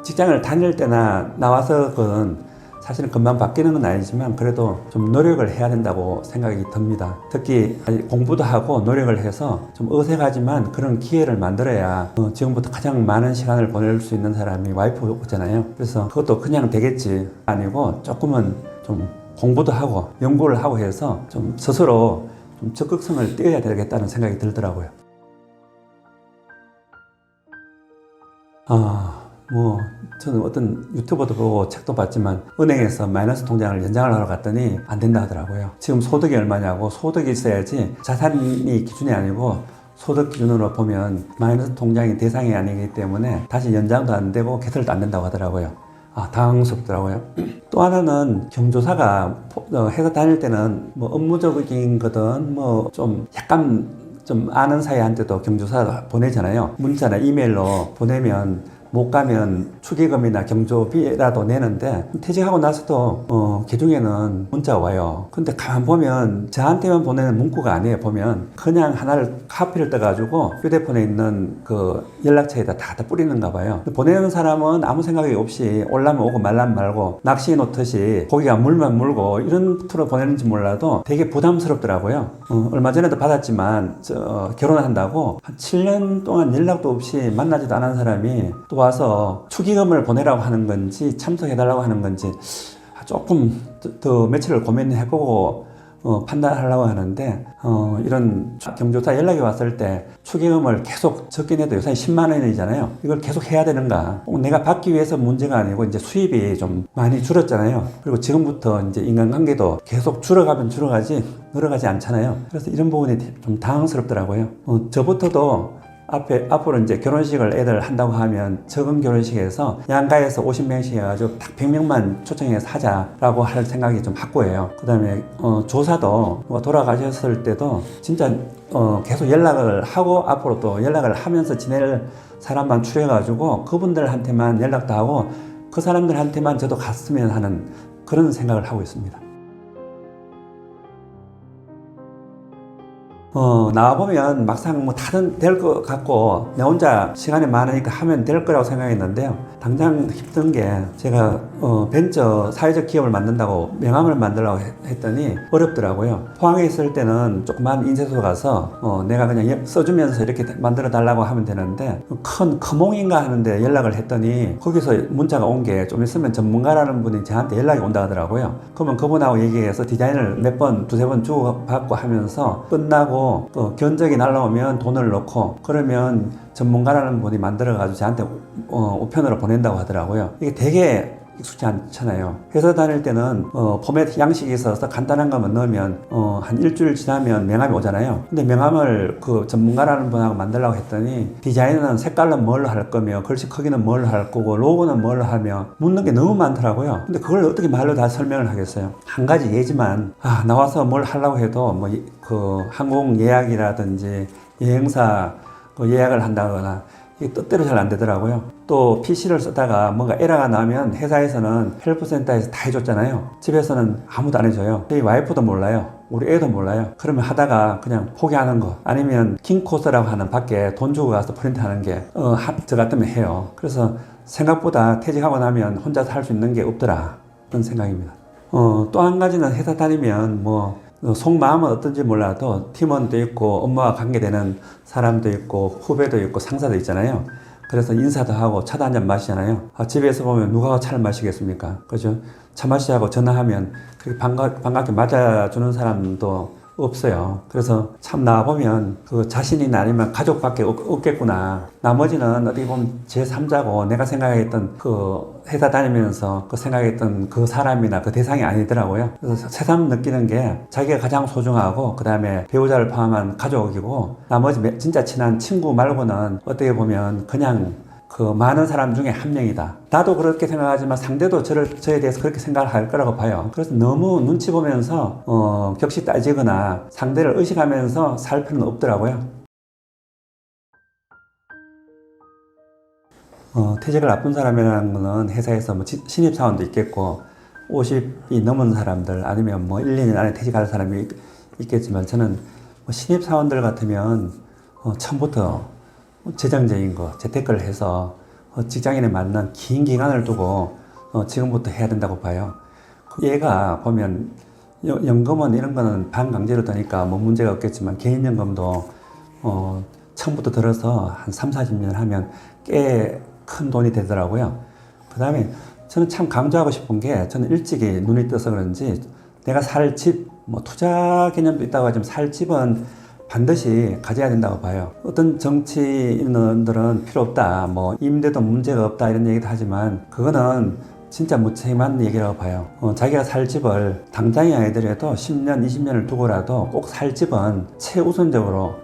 직장을 다닐 때나 나와서는 사실은 금방 바뀌는 건 아니지만 그래도 좀 노력을 해야 된다고 생각이 듭니다. 특히 공부도 하고 노력을 해서 좀 어색하지만 그런 기회를 만들어야 지금부터 가장 많은 시간을 보낼 수 있는 사람이 와이프잖아요. 그래서 그것도 그냥 되겠지 아니고 조금은 좀 공부도 하고 연구를 하고 해서 좀 스스로 좀 적극성을 띄어야 되겠다는 생각이 들더라고요. 저는 어떤 유튜버도 보고 책도 봤지만 은행에서 마이너스 통장을 연장을 하러 갔더니 안 된다 하더라고요. 지금 소득이 얼마냐고 소득이 있어야지 자산이 기준이 아니고 소득 기준으로 보면 마이너스 통장이 대상이 아니기 때문에 다시 연장도 안 되고 개설도 안 된다고 하더라고요. 당황스럽더라고요. 또 하나는 경조사가 회사 다닐 때는 뭐 업무적인 거든 뭐 좀 약간 좀 아는 사이한테도 경조사 보내잖아요. 문자나 이메일로 보내면 못 가면 축의금이나 경조비라도 내는데 퇴직하고 나서도 개중에는 문자가 와요. 근데 가만 보면 저한테만 보내는 문구가 아니에요. 보면 그냥 하나를 카피를 떠가지고 휴대폰에 있는 그 연락처에다 다 뿌리는가 봐요. 보내는 사람은 아무 생각이 없이 올라면 오고 말라면 말고 낚시해 놓듯이 고기가 물면 물고 이런 투로 보내는지 몰라도 되게 부담스럽더라고요. 얼마 전에도 받았지만 결혼을 한다고 한 7년 동안 연락도 없이 만나지도 않은 사람이 또 와서 축의금을 보내라고 하는 건지 참석해달라고 하는 건지 조금 더 며칠을 고민해보고 판단하려고 하는데 이런 경조사 연락이 왔을 때 축의금을 계속 적긴 해도 요새 10만 원이잖아요. 이걸 계속 해야 되는가? 내가 받기 위해서 문제가 아니고 이제 수입이 좀 많이 줄었잖아요. 그리고 지금부터 이제 인간관계도 계속 줄어가면 줄어가지 늘어가지 않잖아요. 그래서 이런 부분이 좀 당황스럽더라고요. 저부터도 앞으로 이제 결혼식을 애들 한다고 하면 적은 결혼식에서 양가에서 50명씩 해가지고 딱 100명만 초청해서 하자라고 할 생각이 좀 확고해요. 그 다음에 조사도 돌아가셨을 때도 진짜 계속 연락을 하고 앞으로 또 연락을 하면서 지낼 사람만 추려가지고 그분들한테만 연락도 하고 그 사람들한테만 저도 갔으면 하는 그런 생각을 하고 있습니다. 나와보면 막상 뭐 다른 될 것 같고 내 혼자 시간이 많으니까 하면 될 거라고 생각했는데요. 당장 힘든 게 제가 벤처 사회적 기업을 만든다고 명함을 만들려고 했더니 어렵더라고요. 포항에 있을 때는 조그만 인쇄소 가서 내가 그냥 써주면서 이렇게 만들어 달라고 하면 되는데 큰 커몽인가 하는데 연락을 했더니 거기서 문자가 온 게 좀 있으면 전문가라는 분이 저한테 연락이 온다 하더라고요. 그러면 그분하고 얘기해서 디자인을 몇 번, 두세 번 주고받고 하면서 끝나고 견적이 날라오면 돈을 넣고 그러면 전문가라는 분이 만들어가지고 저한테 우편으로 보낸다고 하더라고요. 이게 되게 익숙지 않잖아요. 회사 다닐 때는 포맷 양식이 있어서 간단한 것만 넣으면 한 일주일 지나면 명함이 오잖아요. 근데 명함을 그 전문가라는 분하고 만들려고 했더니 디자인은 색깔은 뭘로 할 거며 글씨 크기는 뭘로 할 거고 로고는 뭘로 하며 묻는 게 너무 많더라고요. 근데 그걸 어떻게 말로 다 설명을 하겠어요. 한 가지 예지만 나와서 뭘 하려고 해도 뭐 그 항공 예약이라든지 여행사 예약을 한다거나 이게 뜻대로 잘 안 되더라고요. 또 PC를 쓰다가 뭔가 에러가 나면 회사에서는 헬프센터에서 다 해줬잖아요. 집에서는 아무도 안 해줘요. 저희 와이프도 몰라요. 우리 애도 몰라요. 그러면 하다가 그냥 포기하는 거 아니면 킹코스라고 하는 밖에 돈 주고 가서 프린트하는 게 저 같으면 해요. 그래서 생각보다 퇴직하고 나면 혼자서 할 수 있는 게 없더라 그런 생각입니다. 또 한 가지는 회사 다니면 속마음은 어떤지 몰라도 팀원도 있고 업무와 관계되는 사람도 있고 후배도 있고 상사도 있잖아요. 그래서 인사도 하고 차도 한잔 마시잖아요. 집에서 보면 누가 차를 마시겠습니까? 그죠? 차 마시자고 전화하면 그렇게 반갑게 맞아주는 사람도 없어요. 그래서 참 나와보면 그 자신이나 아니면 가족밖에 없겠구나. 나머지는 어떻게 보면 제3자고 내가 생각했던 그 회사 다니면서 그 생각했던 그 사람이나 그 대상이 아니더라고요. 그래서 새삼 느끼는 게 자기가 가장 소중하고 그 다음에 배우자를 포함한 가족이고 나머지 진짜 친한 친구 말고는 어떻게 보면 그냥 그 많은 사람 중에 한 명이다. 나도 그렇게 생각하지만 상대도 저에 대해서 그렇게 생각을 할 거라고 봐요. 그래서 너무 눈치 보면서 격식 따지거나 상대를 의식하면서 살 필요는 없더라고요. 퇴직을 앞둔 사람이라는 거는 회사에서 뭐 신입사원도 있겠고 50이 넘은 사람들 아니면 뭐 1, 2년 안에 퇴직할 사람이 있겠지만 저는 뭐 신입사원들 같으면 처음부터 재정적인 거, 재테크를 해서 직장인에 맞는 긴 기간을 두고 지금부터 해야 된다고 봐요. 얘가 보면 연금은 이런 거는 반강제로 되니까 뭐 문제가 없겠지만 개인연금도 처음부터 들어서 한 3, 40년 하면 꽤 큰 돈이 되더라고요. 그 다음에 저는 참 강조하고 싶은 게 저는 일찍이 눈이 떠서 그런지 내가 살 집, 뭐 투자 개념도 있다고 하지만 살 집은 반드시 가져야 된다고 봐요. 어떤 정치인들은 필요 없다, 뭐 임대도 문제가 없다 이런 얘기도 하지만 그거는 진짜 무책임한 얘기라고 봐요. 자기가 살 집을 당장이 아니더라도 10년, 20년을 두고라도 꼭 살 집은 최우선적으로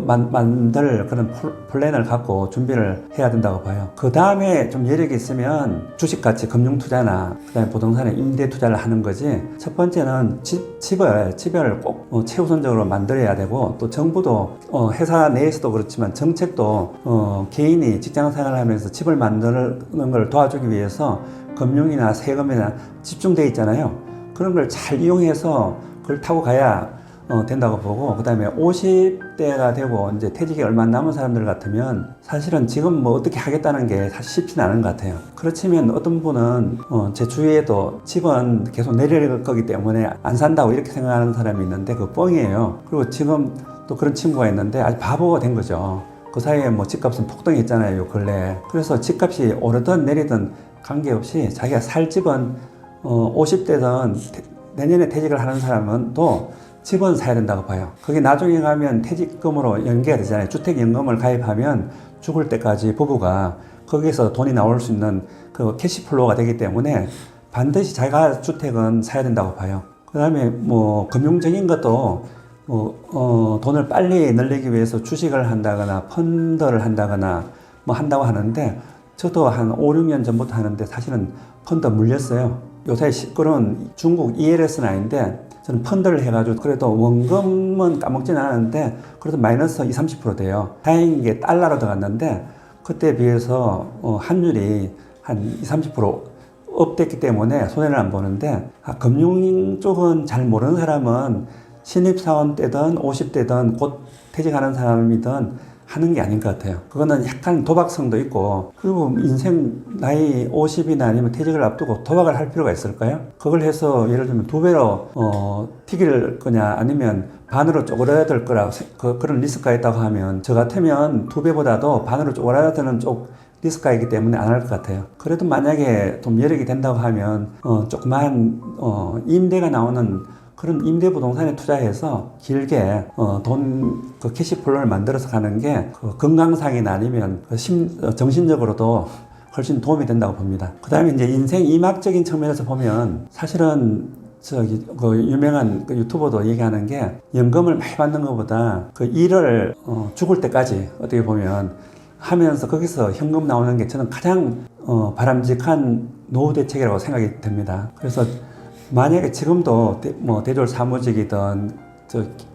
만들 그런 플랜을 갖고 준비를 해야 된다고 봐요. 그 다음에 좀 여력이 있으면 주식같이 금융투자나 그 다음에 부동산에 임대투자를 하는 거지. 첫 번째는 집을 꼭 최우선적으로 만들어야 되고 또 정부도 회사 내에서도 그렇지만 정책도 개인이 직장생활을 하면서 집을 만드는 걸 도와주기 위해서 금융이나 세금이나 집중되어 있잖아요. 그런 걸 잘 이용해서 그걸 타고 가야 된다고 보고, 그 다음에 50대가 되고 이제 퇴직이 얼마 안 남은 사람들 같으면 사실은 지금 뭐 어떻게 하겠다는 게 사실 쉽지는 않은 것 같아요. 그렇지만 어떤 분은 제 주위에도 집은 계속 내려갈 거기 때문에 안 산다고 이렇게 생각하는 사람이 있는데 그거 뻥이에요. 그리고 지금 또 그런 친구가 있는데 아주 바보가 된 거죠. 그 사이에 뭐 집값은 폭등했잖아요, 요 근래. 그래서 집값이 오르든 내리든 관계없이 자기가 살 집은 50대든 내년에 퇴직을 하는 사람은 또 집은 사야 된다고 봐요. 그게 나중에 가면 퇴직금으로 연계가 되잖아요. 주택연금을 가입하면 죽을 때까지 부부가 거기서 돈이 나올 수 있는 그 캐시플로우가 되기 때문에 반드시 자기가 주택은 사야 된다고 봐요. 그 다음에 뭐 금융적인 것도 돈을 빨리 늘리기 위해서 주식을 한다거나 펀드를 한다거나 뭐 한다고 하는데 저도 한 5, 6년 전부터 하는데 사실은 펀드 물렸어요. 요새 시끄러운 중국 ELS는 아닌데 저는 펀드를 해가지고 그래도 원금은 까먹지는 않았는데 그래도 마이너스 20, 30% 돼요. 다행인 게 달러로 들어갔는데 그때에 비해서 환율이 한 20, 30% 업됐기 때문에 손해를 안 보는데 금융 쪽은 잘 모르는 사람은 신입사원 때든 50대든 곧 퇴직하는 사람이든 하는 게 아닌 것 같아요. 그거는 약간 도박성도 있고, 그리고 인생 나이 50이나 아니면 퇴직을 앞두고 도박을 할 필요가 있을까요? 그걸 해서 예를 들면 2배로 튀길 거냐 아니면 반으로 쪼그라들 거라 그런 리스크가 있다고 하면 저 같으면 2배보다도 반으로 쪼그라드는 쪽 리스크가 있기 때문에 안 할 것 같아요. 그래도 만약에 좀 여력이 된다고 하면 조그만 임대가 나오는 그런 임대 부동산에 투자해서 길게 그 캐시플로우를 만들어서 가는 게 건강상이나 아니면 정신적으로도 훨씬 도움이 된다고 봅니다. 그 다음에 이제 인생 이막적인 측면에서 보면 사실은 그 유명한 그 유튜버도 얘기하는 게 연금을 많이 받는 것보다 그 일을 죽을 때까지 어떻게 보면 하면서 거기서 현금 나오는 게 저는 가장 바람직한 노후 대책이라고 생각이 듭니다. 그래서 만약에 지금도 뭐 대졸 사무직이든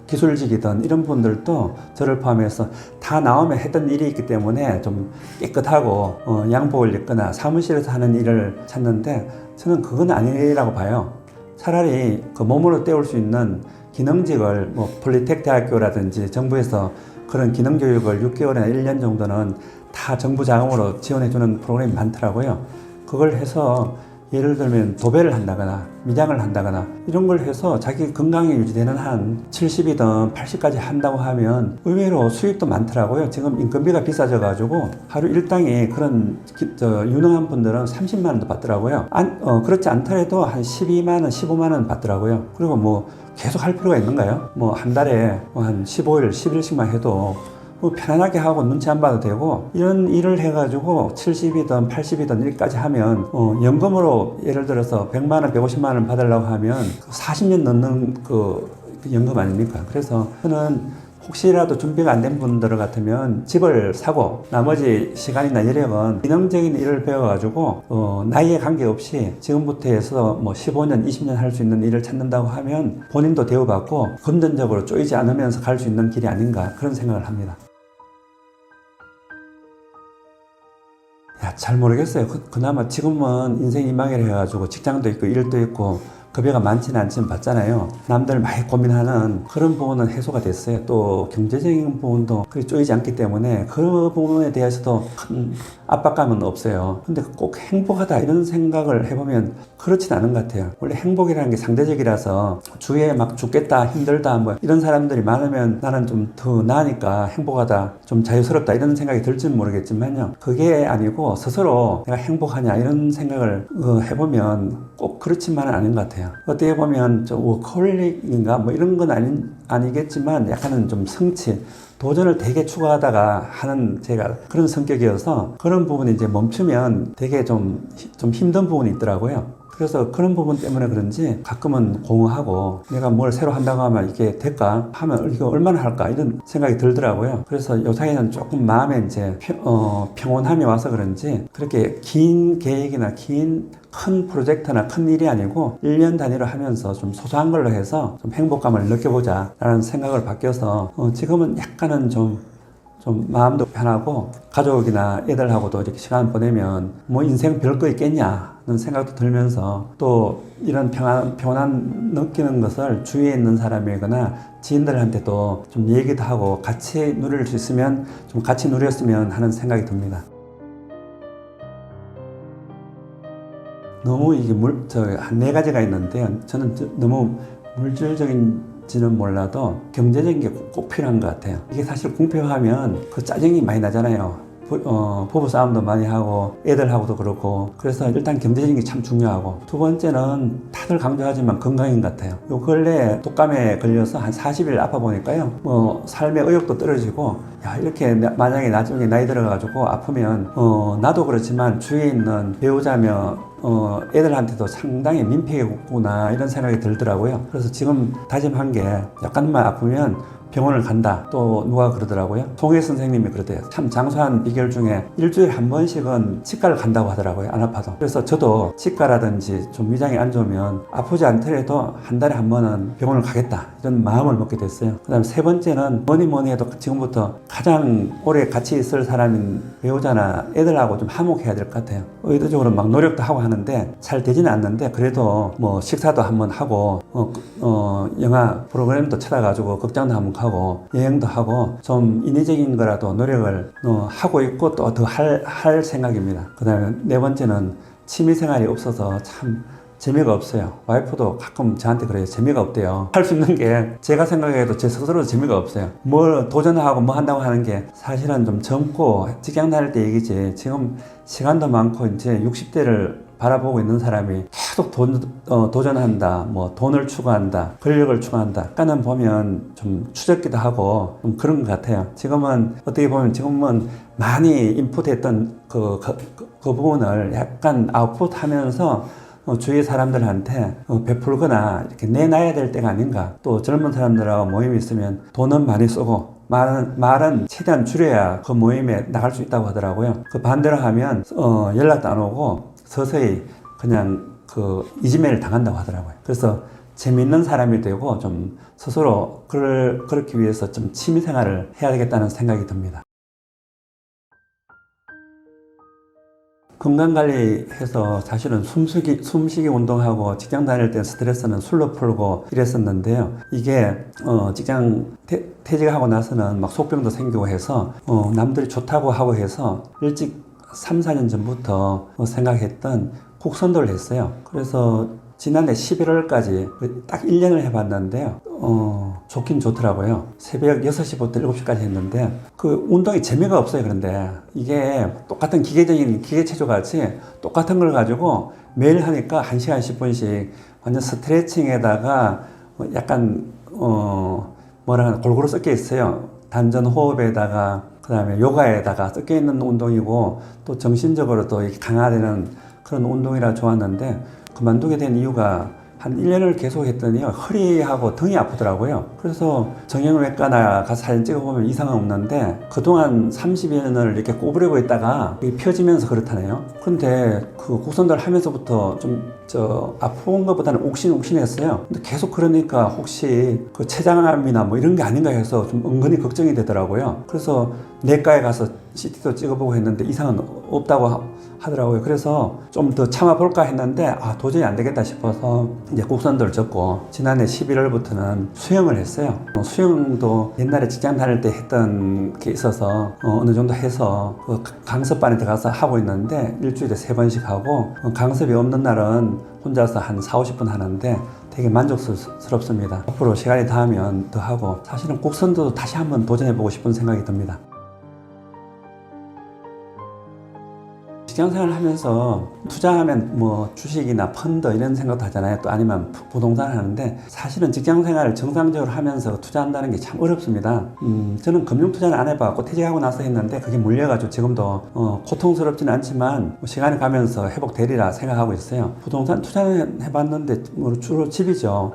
기술직이든 이런 분들도 저를 포함해서 다 나오면 했던 일이 있기 때문에 좀 깨끗하고 양복을 입거나 사무실에서 하는 일을 찾는데 저는 그건 아니라고 봐요. 차라리 그 몸으로 때울 수 있는 기능직을 뭐 폴리텍 대학교라든지 정부에서 그런 기능교육을 6개월이나 1년 정도는 다 정부 자금으로 지원해주는 프로그램이 많더라고요. 그걸 해서 예를 들면 도배를 한다거나 미장을 한다거나 이런 걸 해서 자기 건강이 유지되는 한 70이든 80까지 한다고 하면 의외로 수입도 많더라고요. 지금 인건비가 비싸져 가지고 하루 일당에 그런 유능한 분들은 30만 원도 받더라고요. 그렇지 않더라도 한 12만 원, 15만 원 받더라고요. 그리고 뭐 계속 할 필요가 있는가요? 뭐 한 달에 한 15일, 10일씩만 해도 편안하게 하고 눈치 안 봐도 되고 이런 일을 해가지고 70이든 80이든 일까지 하면 연금으로 예를 들어서 100만 원, 150만 원 받으려고 하면 40년 넘는 그 연금 아닙니까? 그래서 저는 혹시라도 준비가 안 된 분들 같으면 집을 사고 나머지 시간이나 여력은 기능적인 일을 배워가지고 나이에 관계없이 지금부터 해서 뭐 15년, 20년 할 수 있는 일을 찾는다고 하면 본인도 대우받고 금전적으로 쪼이지 않으면서 갈 수 있는 길이 아닌가 그런 생각을 합니다. 잘 모르겠어요. 그나마 지금은 인생 이망이라 해가지고 직장도 있고 일도 있고 급여가 많지는 않지만 받잖아요. 남들 많이 고민하는 그런 부분은 해소가 됐어요. 또 경제적인 부분도 그리 쪼이지 않기 때문에 그 부분에 대해서도 큰 압박감은 없어요. 근데 꼭 행복하다 이런 생각을 해보면 그렇진 않은 것 같아요. 원래 행복이라는 게 상대적이라서 주위에 막 죽겠다 힘들다 뭐 이런 사람들이 많으면 나는 좀 더 나으니까 행복하다 좀 자유스럽다 이런 생각이 들지는 모르겠지만요. 그게 아니고 스스로 내가 행복하냐 이런 생각을 해보면 꼭 그렇지만은 않은 것 같아요. 어떻게 보면 좀 워커홀릭인가 뭐 이런 건 아니겠지만 약간은 좀 성취 도전을 되게 추구하다가 하는 제가 그런 성격이어서 그런 부분이 이제 멈추면 되게 좀 힘든 부분이 있더라고요. 그래서 그런 부분 때문에 그런지 가끔은 공허하고 내가 뭘 새로 한다고 하면 이게 될까? 하면 이거 얼마나 할까? 이런 생각이 들더라고요. 그래서 요사이는 조금 마음에 이제 평온함이 와서 그런지 그렇게 긴 계획이나 큰 프로젝트나 큰 일이 아니고 1년 단위로 하면서 좀 소소한 걸로 해서 좀 행복감을 느껴보자 라는 생각을 바뀌어서 지금은 약간은 좀 마음도 편하고 가족이나 애들하고도 이렇게 시간 보내면 뭐 인생 별거 있겠냐 는 생각도 들면서 또 이런 평안 느끼는 것을 주위에 있는 사람이거나 지인들한테도 좀 얘기도 하고 같이 누릴 수 있으면 좀 같이 누렸으면 하는 생각이 듭니다. 너무 이게 한 네 가지가 있는데요. 저는 너무 물질적인지는 몰라도 경제적인 게 꼭 필요한 것 같아요. 이게 사실 궁핍하면 그 짜증이 많이 나잖아요. 부부 싸움도 많이 하고 애들하고도 그렇고 그래서 일단 경제적인 게 참 중요하고 두 번째는 다들 강조하지만 건강인 것 같아요. 요 근래 독감에 걸려서 한 40일 아파 보니까요 뭐 삶의 의욕도 떨어지고 야 이렇게 만약에 나중에 나이 들어가지고 아프면 나도 그렇지만 주위에 있는 배우자며 애들한테도 상당히 민폐구나 이런 생각이 들더라고요. 그래서 지금 다짐한 게 약간만 아프면 병원을 간다. 또 누가 그러더라고요. 송혜 선생님이 그러대요. 참 장수한 비결 중에 일주일에 한 번씩은 치과를 간다고 하더라고요. 안 아파도. 그래서 저도 치과라든지 좀 위장이 안 좋으면 아프지 않더라도 한 달에 한 번은 병원을 가겠다. 이런 마음을 먹게 됐어요. 그 다음에 세 번째는 뭐니 해도 지금부터 가장 오래 같이 있을 사람인 배우자나 애들하고 좀 화목해야 될 것 같아요. 의도적으로 막 노력도 하고 하는데 잘 되지는 않는데 그래도 뭐 식사도 한번 하고 영화 프로그램도 찾아가지고 극장도 한번 하고 여행도 하고 좀 인위적인 거라도 노력을 하고 있고 또 더 할 생각입니다. 그 다음에 네 번째는 취미생활이 없어서 참 재미가 없어요. 와이프도 가끔 저한테 그래요. 재미가 없대요. 할 수 있는 게 제가 생각해도 제 스스로도 재미가 없어요. 뭘 도전하고 뭐 한다고 하는 게 사실은 좀 젊고 직장 다닐 때 얘기지 지금 시간도 많고 이제 60대를 바라보고 있는 사람이 계속 도전한다, 뭐 돈을 추구한다, 권력을 추구한다. 약간은 보면 좀 추잡기도 하고 좀 그런 것 같아요. 지금은 어떻게 보면 지금은 많이 인풋했던 그 부분을 약간 아웃풋하면서 주위 사람들한테 베풀거나 이렇게 내놔야 될 때가 아닌가. 또 젊은 사람들하고 모임이 있으면 돈은 많이 쓰고 말은 최대한 줄여야 그 모임에 나갈 수 있다고 하더라고요. 그 반대로 하면 연락도 안 오고 서서히 그냥 그 이지매를 당한다고 하더라고요. 그래서 재밌는 사람이 되고 좀 스스로 그렇기 위해서 좀 취미생활을 해야 되겠다는 생각이 듭니다. 건강관리해서 사실은 숨쉬기 운동하고 직장 다닐 때 스트레스는 술로 풀고 이랬었는데요. 이게 직장 퇴직하고 나서는 막 속병도 생기고 해서 남들이 좋다고 하고 해서 일찍 3, 4년 전부터 생각했던 국선도를 했어요. 그래서 지난해 11월까지 딱 1년을 해봤는데요. 좋긴 좋더라고요. 새벽 6시부터 7시까지 했는데 그 운동이 재미가 없어요. 그런데 이게 똑같은 기계체조 같이 똑같은 걸 가지고 매일 하니까 1시간 10분씩 완전 스트레칭에다가 약간 골고루 섞여 있어요. 단전 호흡에다가 그 다음에 요가에다가 섞여 있는 운동이고 또 정신적으로도 강화되는 그런 운동이라 좋았는데 그만두게 된 이유가 한 1년을 계속 했더니 허리하고 등이 아프더라고요. 그래서 정형외과나 가서 사진 찍어보면 이상은 없는데 그동안 30년을 이렇게 꼬부리고 있다가 펴지면서 그렇다네요. 그런데 그 곡선들 하면서부터 좀 아픈 것보다는 옥신옥신했어요. 근데 계속 그러니까 혹시 그 췌장암이나 뭐 이런 게 아닌가 해서 좀 은근히 걱정이 되더라고요. 그래서 내과에 가서 CT도 찍어보고 했는데 이상은 없다고 하더라고요. 그래서 좀 더 참아볼까 했는데 도저히 안 되겠다 싶어서 이제 곡선들 적고 지난해 11월부터는 수영을 했어요. 수영도 옛날에 직장 다닐 때 했던 게 있어서 어느 정도 해서 그 강습반에 들어가서 하고 있는데 일주일에 3번씩 하고 강습이 없는 날은 혼자서 한 40-50분 하는데 되게 만족스럽습니다. 앞으로 시간이 닿으면 더 하고 사실은 곡선도 다시 한번 도전해보고 싶은 생각이 듭니다. 직장생활을 하면서 투자하면 뭐 주식이나 펀드 이런 생각도 하잖아요. 또 아니면 부동산 하는데 사실은 직장생활을 정상적으로 하면서 투자한다는 게 참 어렵습니다. 저는 금융투자는 안 해봤고 퇴직하고 나서 했는데 그게 물려가지고 지금도 고통스럽지는 않지만 시간이 가면서 회복되리라 생각하고 있어요. 부동산 투자는 해봤는데 뭐 주로 집이죠.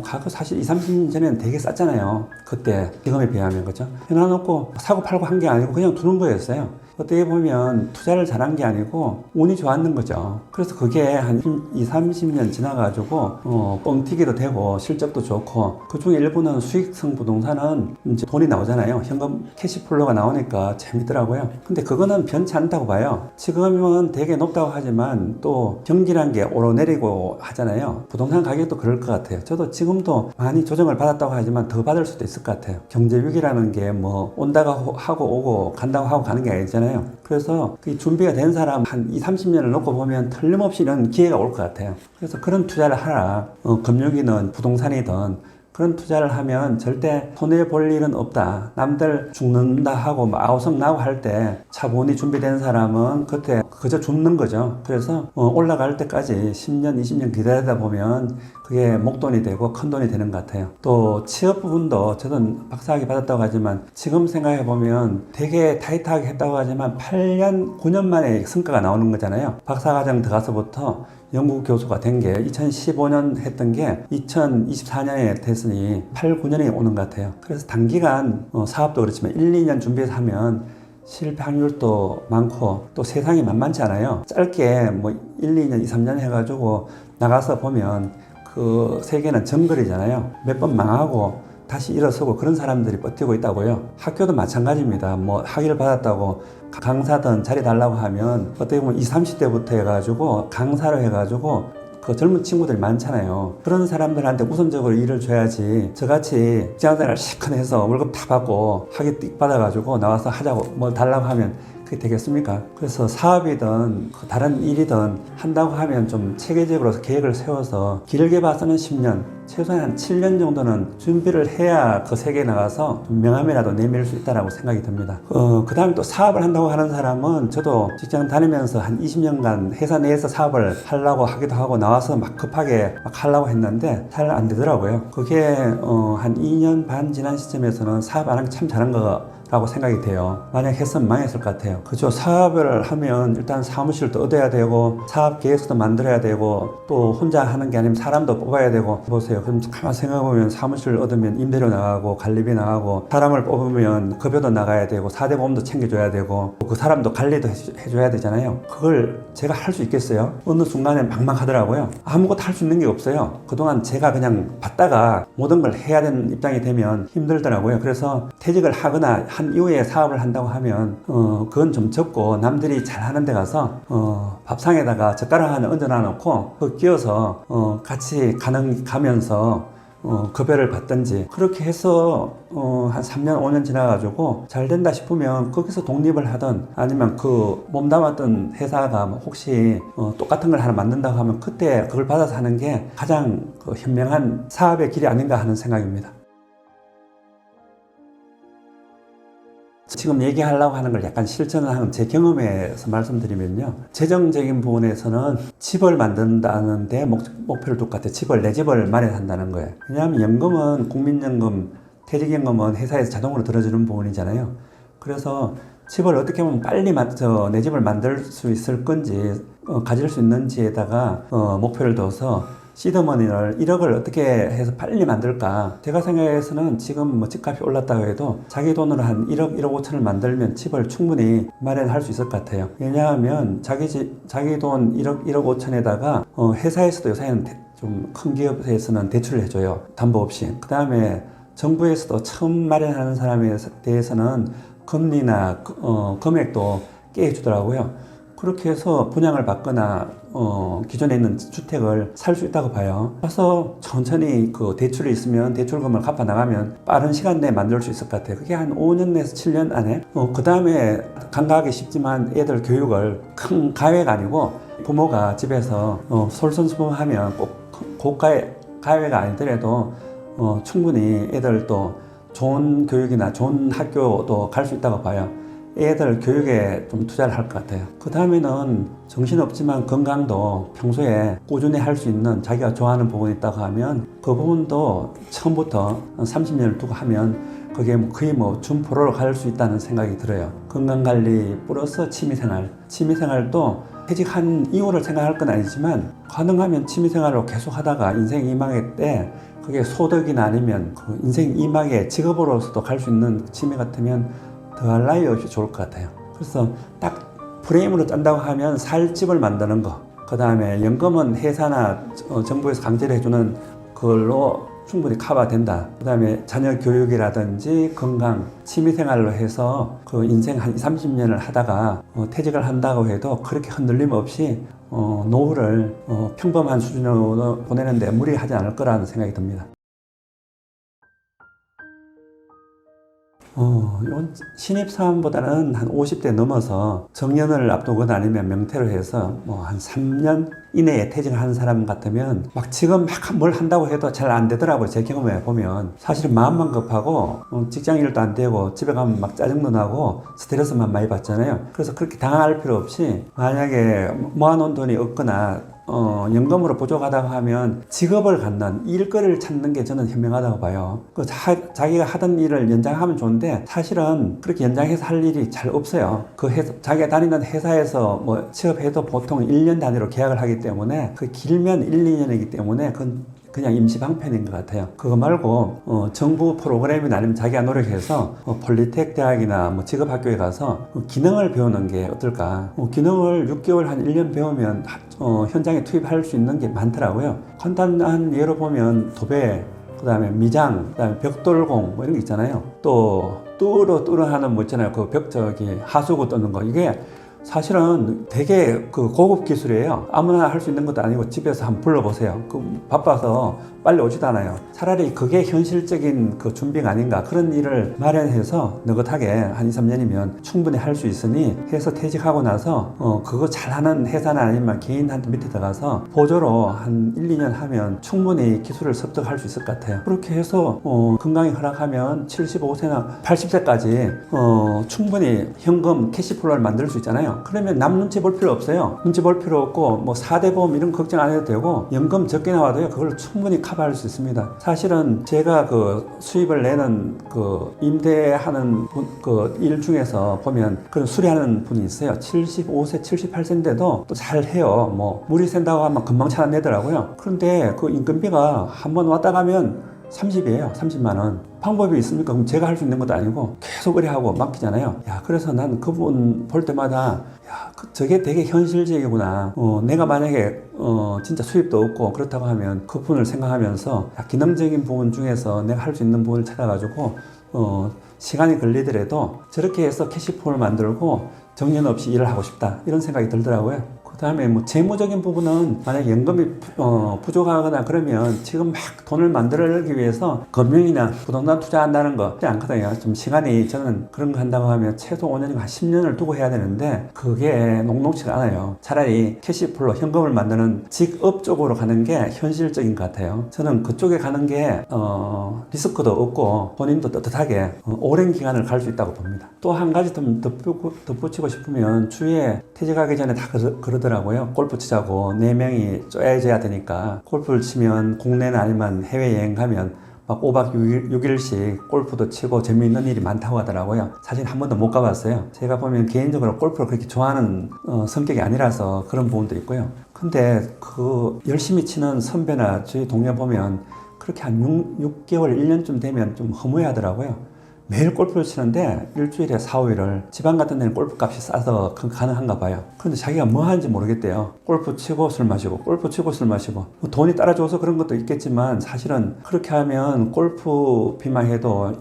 가격 사실 20-30년 전에는 되게 쌌잖아요. 그때 지금에 비하면 그죠? 해놔놓고 사고 팔고 한 게 아니고 그냥 두는 거였어요. 어떻게 보면 투자를 잘한 게 아니고 운이 좋았는 거죠. 그래서 그게 한 20-30년 지나가지고 뻥튀기도 되고 실적도 좋고 그 중에 일부는 수익성 부동산은 이제 돈이 나오잖아요. 현금 캐시플로우가 나오니까 재밌더라고요. 근데 그거는 변치 않다고 봐요. 지금은 되게 높다고 하지만 또 경기란 게 오르내리고 하잖아요. 부동산 가격도 그럴 것 같아요. 저도 지금도 많이 조정을 받았다고 하지만 더 받을 수도 있을 것 같아요. 경제 위기라는 게 뭐 온다고 하고 오고 간다고 하고 가는 게 아니잖아요. 그래서 그 준비가 된 사람 한 20-30년을 놓고 보면 틀림없이 이런 기회가 올 것 같아요. 그래서 그런 투자를 하라. 금융이든 부동산이든 그런 투자를 하면 절대 손해볼 일은 없다. 남들 죽는다 하고 아우성 나고 할 때 차분히 준비된 사람은 그때 그저 죽는 거죠. 그래서 올라갈 때까지 10년, 20년 기다리다 보면 그게 목돈이 되고 큰 돈이 되는 것 같아요. 또 취업 부분도 저는 박사학위 받았다고 하지만 지금 생각해 보면 되게 타이트하게 했다고 하지만 8년, 9년 만에 성과가 나오는 거잖아요. 박사과정 들어가서부터 연구 교수가 된 게 2015년 했던 게 2024년에 됐으니 8, 9년이 오는 것 같아요. 그래서 단기간 사업도 그렇지만 1, 2년 준비해서 하면 실패 확률도 많고 또 세상이 만만치 않아요. 짧게 뭐 1, 2년, 2, 3년 해가지고 나가서 보면 그 세계는 정글이잖아요. 몇 번 망하고 다시 일어서고 그런 사람들이 버티고 있다고요. 학교도 마찬가지입니다. 뭐 학위를 받았다고 강사든 자리 달라고 하면 어떻게 보면 20, 30대부터 해가지고 강사로 해가지고 그 젊은 친구들이 많잖아요. 그런 사람들한테 우선적으로 일을 줘야지 저같이 직장생활 시큰해서 월급 다 받고 학위 띡 받아가지고 나와서 하자고 뭐 달라고 하면 그게 되겠습니까? 그래서 사업이든 다른 일이든 한다고 하면 좀 체계적으로 계획을 세워서 길게 봐서는 10년, 최소한 한 7년 정도는 준비를 해야 그 세계에 나가서 명함이라도 내밀 수 있다고 생각이 듭니다. 그 다음에 또 사업을 한다고 하는 사람은 저도 직장 다니면서 한 20년간 회사 내에서 사업을 하려고 하기도 하고 나와서 막 급하게 막 하려고 했는데 잘 안 되더라고요. 그게 한 2년 반 지난 시점에서는 사업 안 하기 참 잘한 거 라고 생각이 돼요. 만약 했으면 망했을 것 같아요. 그죠? 사업을 하면 일단 사무실도 얻어야 되고 사업 계획서도 만들어야 되고 또 혼자 하는 게 아니면 사람도 뽑아야 되고 보세요. 그럼 가만 생각해보면 사무실 얻으면 임대료 나가고 관리비 나가고 사람을 뽑으면 급여도 나가야 되고 4대 보험도 챙겨줘야 되고 그 사람도 관리도 해줘야 되잖아요. 그걸 제가 할 수 있겠어요? 어느 순간에 막막하더라고요. 아무것도 할 수 있는 게 없어요. 그동안 제가 그냥 받다가 모든 걸 해야 되는 입장이 되면 힘들더라고요. 그래서 퇴직을 하거나 한 이후에 사업을 한다고 하면 그건 좀 적고 남들이 잘하는 데 가서 밥상에다가 젓가락 하나 얹어놔 놓고 그 끼워서 같이 가면서 급여를 받든지 그렇게 해서 한 3년 5년 지나가지고 잘 된다 싶으면 거기서 독립을 하든 아니면 그 몸담았던 회사가 혹시 똑같은 걸 하나 만든다고 하면 그때 그걸 받아서 하는 게 가장 그 현명한 사업의 길이 아닌가 하는 생각입니다. 지금 얘기하려고 하는 걸 약간 실천을 하는 제 경험에서 말씀드리면요. 재정적인 부분에서는 집을 만든다는데 목표를 똑같아요. 내 집을 마련한다는 거예요. 왜냐하면 연금은 국민연금, 퇴직연금은 회사에서 자동으로 들어주는 부분이잖아요. 그래서 집을 어떻게 하면 빨리 내 집을 만들 수 있을 건지 가질 수 있는지에다가 목표를 둬서 시드머니를 1억을 어떻게 해서 빨리 만들까? 제가 생각해서는 지금 뭐 집값이 올랐다고 해도 자기 돈으로 한 1억, 1억 5천을 만들면 집을 충분히 마련할 수 있을 것 같아요. 왜냐하면 자기 돈 1억, 1억 5천에다가 회사에서도 요새는 좀 큰 기업에서는 대출을 해줘요. 담보 없이. 그 다음에 정부에서도 처음 마련하는 사람에 대해서는 금리나 금액도 꽤 해주더라고요. 그렇게 해서 분양을 받거나 기존에 있는 주택을 살 수 있다고 봐요. 그래서 천천히 그 대출이 있으면 대출금을 갚아 나가면 빠른 시간 내에 만들 수 있을 것 같아요. 그게 한 5년 내에서 7년 안에 그 다음에 간과하기 쉽지만 애들 교육을 큰 가외가 아니고 부모가 집에서 솔선수범하면 꼭 고가의 가외가 아니더라도 충분히 애들도 좋은 교육이나 좋은 학교도 갈 수 있다고 봐요. 애들 교육에 좀 투자를 할 것 같아요. 그 다음에는 정신없지만 건강도 평소에 꾸준히 할 수 있는 자기가 좋아하는 부분이 있다고 하면 그 부분도 처음부터 30년을 두고 하면 그게 거의 준프로로 갈 수 있다는 생각이 들어요. 건강관리 플러스 취미생활. 취미생활도 퇴직한 이후를 생각할 건 아니지만 가능하면 취미생활로 계속 하다가 인생 이망의 때 그게 소득이나 아니면 그 인생 이망의 직업으로서도 갈 수 있는 취미 같으면 더할 나위 없이 좋을 것 같아요. 그래서 딱 프레임으로 짠다고 하면 살 집을 만드는 거, 그 다음에 연금은 회사나 정부에서 강제를 해주는 그걸로 충분히 커버된다. 그 다음에 자녀 교육이라든지 건강, 취미생활로 해서 그 인생 한 30년을 하다가 퇴직을 한다고 해도 그렇게 흔들림 없이 노후를 평범한 수준으로 보내는데 무리하지 않을 거라는 생각이 듭니다. 신입사원보다는 한 50대 넘어서 정년을 앞두거나 아니면 명퇴를 해서 한 3년 이내에 퇴직을 하는 사람 같으면 막 지금 막 뭘 한다고 해도 잘 안 되더라고요. 제 경험에 보면 사실은 마음만 급하고 직장 일도 안 되고 집에 가면 막 짜증도 나고 스트레스만 많이 받잖아요. 그래서 그렇게 당할 필요 없이 만약에 모아놓은 돈이 없거나 연금으로 부족하다고 하면 직업을 갖는 일거리를 찾는 게 저는 현명하다고 봐요. 자기가 하던 일을 연장하면 좋은데 사실은 그렇게 연장해서 할 일이 잘 없어요. 자기가 다니는 회사에서 취업해도 보통 1년 단위로 계약을 하기 때문에 길면 1, 2년이기 때문에 그냥 임시 방편인 것 같아요. 그거 말고 정부 프로그램이나 아니면 자기가 노력해서 폴리텍 대학이나 직업학교에 가서 기능을 배우는 게 어떨까. 기능을 6개월 한 1년 배우면 현장에 투입할 수 있는 게 많더라고요. 간단한 예로 보면 도배, 그 다음에 미장, 그 다음에 벽돌공 이런 거 있잖아요. 또 뚫어 하는 있잖아요. 그 하수구 떠는 거. 이게 사실은 되게 고급 기술이에요. 아무나 할 수 있는 것도 아니고 집에서 한번 불러보세요. 바빠서 빨리 오지도 않아요. 차라리 그게 현실적인 준비가 아닌가. 그런 일을 마련해서 느긋하게 한 2, 3년이면 충분히 할 수 있으니 해서 퇴직하고 나서 그거 잘하는 회사나 아니면 개인한테 밑에 들어가서 보조로 한 1, 2년 하면 충분히 기술을 습득할 수 있을 것 같아요. 그렇게 해서 건강이 허락하면 75세나 80세까지 충분히 현금 캐시플로우를 만들 수 있잖아요. 그러면 남 눈치 볼 필요 없어요. 눈치 볼 필요 없고 4대 보험 이런 거 걱정 안 해도 되고 연금 적게 나와도요. 그걸 충분히 커버할 수 있습니다. 사실은 제가 수입을 내는 임대하는 일 중에서 보면 그런 수리하는 분이 있어요. 75세, 78세인데도 또 잘 해요. 물이 샌다고 하면 금방 찾아내더라고요. 그런데 인건비가 한번 왔다 가면 30이에요. 30만 원. 방법이 있습니까? 그럼 제가 할 수 있는 것도 아니고 계속 의뢰하고 맡기잖아요. 그래서 난 그분 볼 때마다 저게 되게 현실적이구나. 내가 만약에 진짜 수입도 없고 그렇다고 하면 그분을 생각하면서 기능적인 부분 중에서 내가 할 수 있는 부분을 찾아가지고 시간이 걸리더라도 저렇게 해서 캐시플로우를 만들고 정년 없이 일을 하고 싶다. 이런 생각이 들더라고요. 그 다음에 재무적인 부분은 만약 연금이 부족하거나 그러면 지금 막 돈을 만들기 위해서 금융이나 부동산 투자한다는 거 쉽지 않거든요. 좀 시간이 저는 그런 거 한다고 하면 최소 5년이나 한 10년을 두고 해야 되는데 그게 녹록지가 않아요. 차라리 캐시플로우 현금을 만드는 직업 쪽으로 가는 게 현실적인 것 같아요. 저는 그쪽에 가는 게 리스크도 없고 본인도 떳떳하게 오랜 기간을 갈 수 있다고 봅니다. 또 한 가지 덧붙이고 싶으면 주위에 퇴직하기 전에 다 그러더라고요. 골프 치자고 4명이 쪼여져야 되니까 골프를 치면 국내나 아니면 해외여행 가면 막 5박 6일씩 골프도 치고 재미있는 일이 많다고 하더라고요. 사실 한 번도 못 가봤어요. 제가 보면 개인적으로 골프를 그렇게 좋아하는 성격이 아니라서 그런 부분도 있고요. 근데 그 열심히 치는 선배나 저희 동료 보면 그렇게 한 6개월, 1년쯤 되면 좀 허무해 하더라고요. 매일 골프를 치는데 일주일에 4, 5일을 지방 같은 데는 골프 값이 싸서 가능한가 봐요. 그런데 자기가 뭐 하는지 모르겠대요. 골프 치고 술 마시고 골프 치고 술 마시고 뭐 돈이 따라줘서 그런 것도 있겠지만 사실은 그렇게 하면 골프비만 해도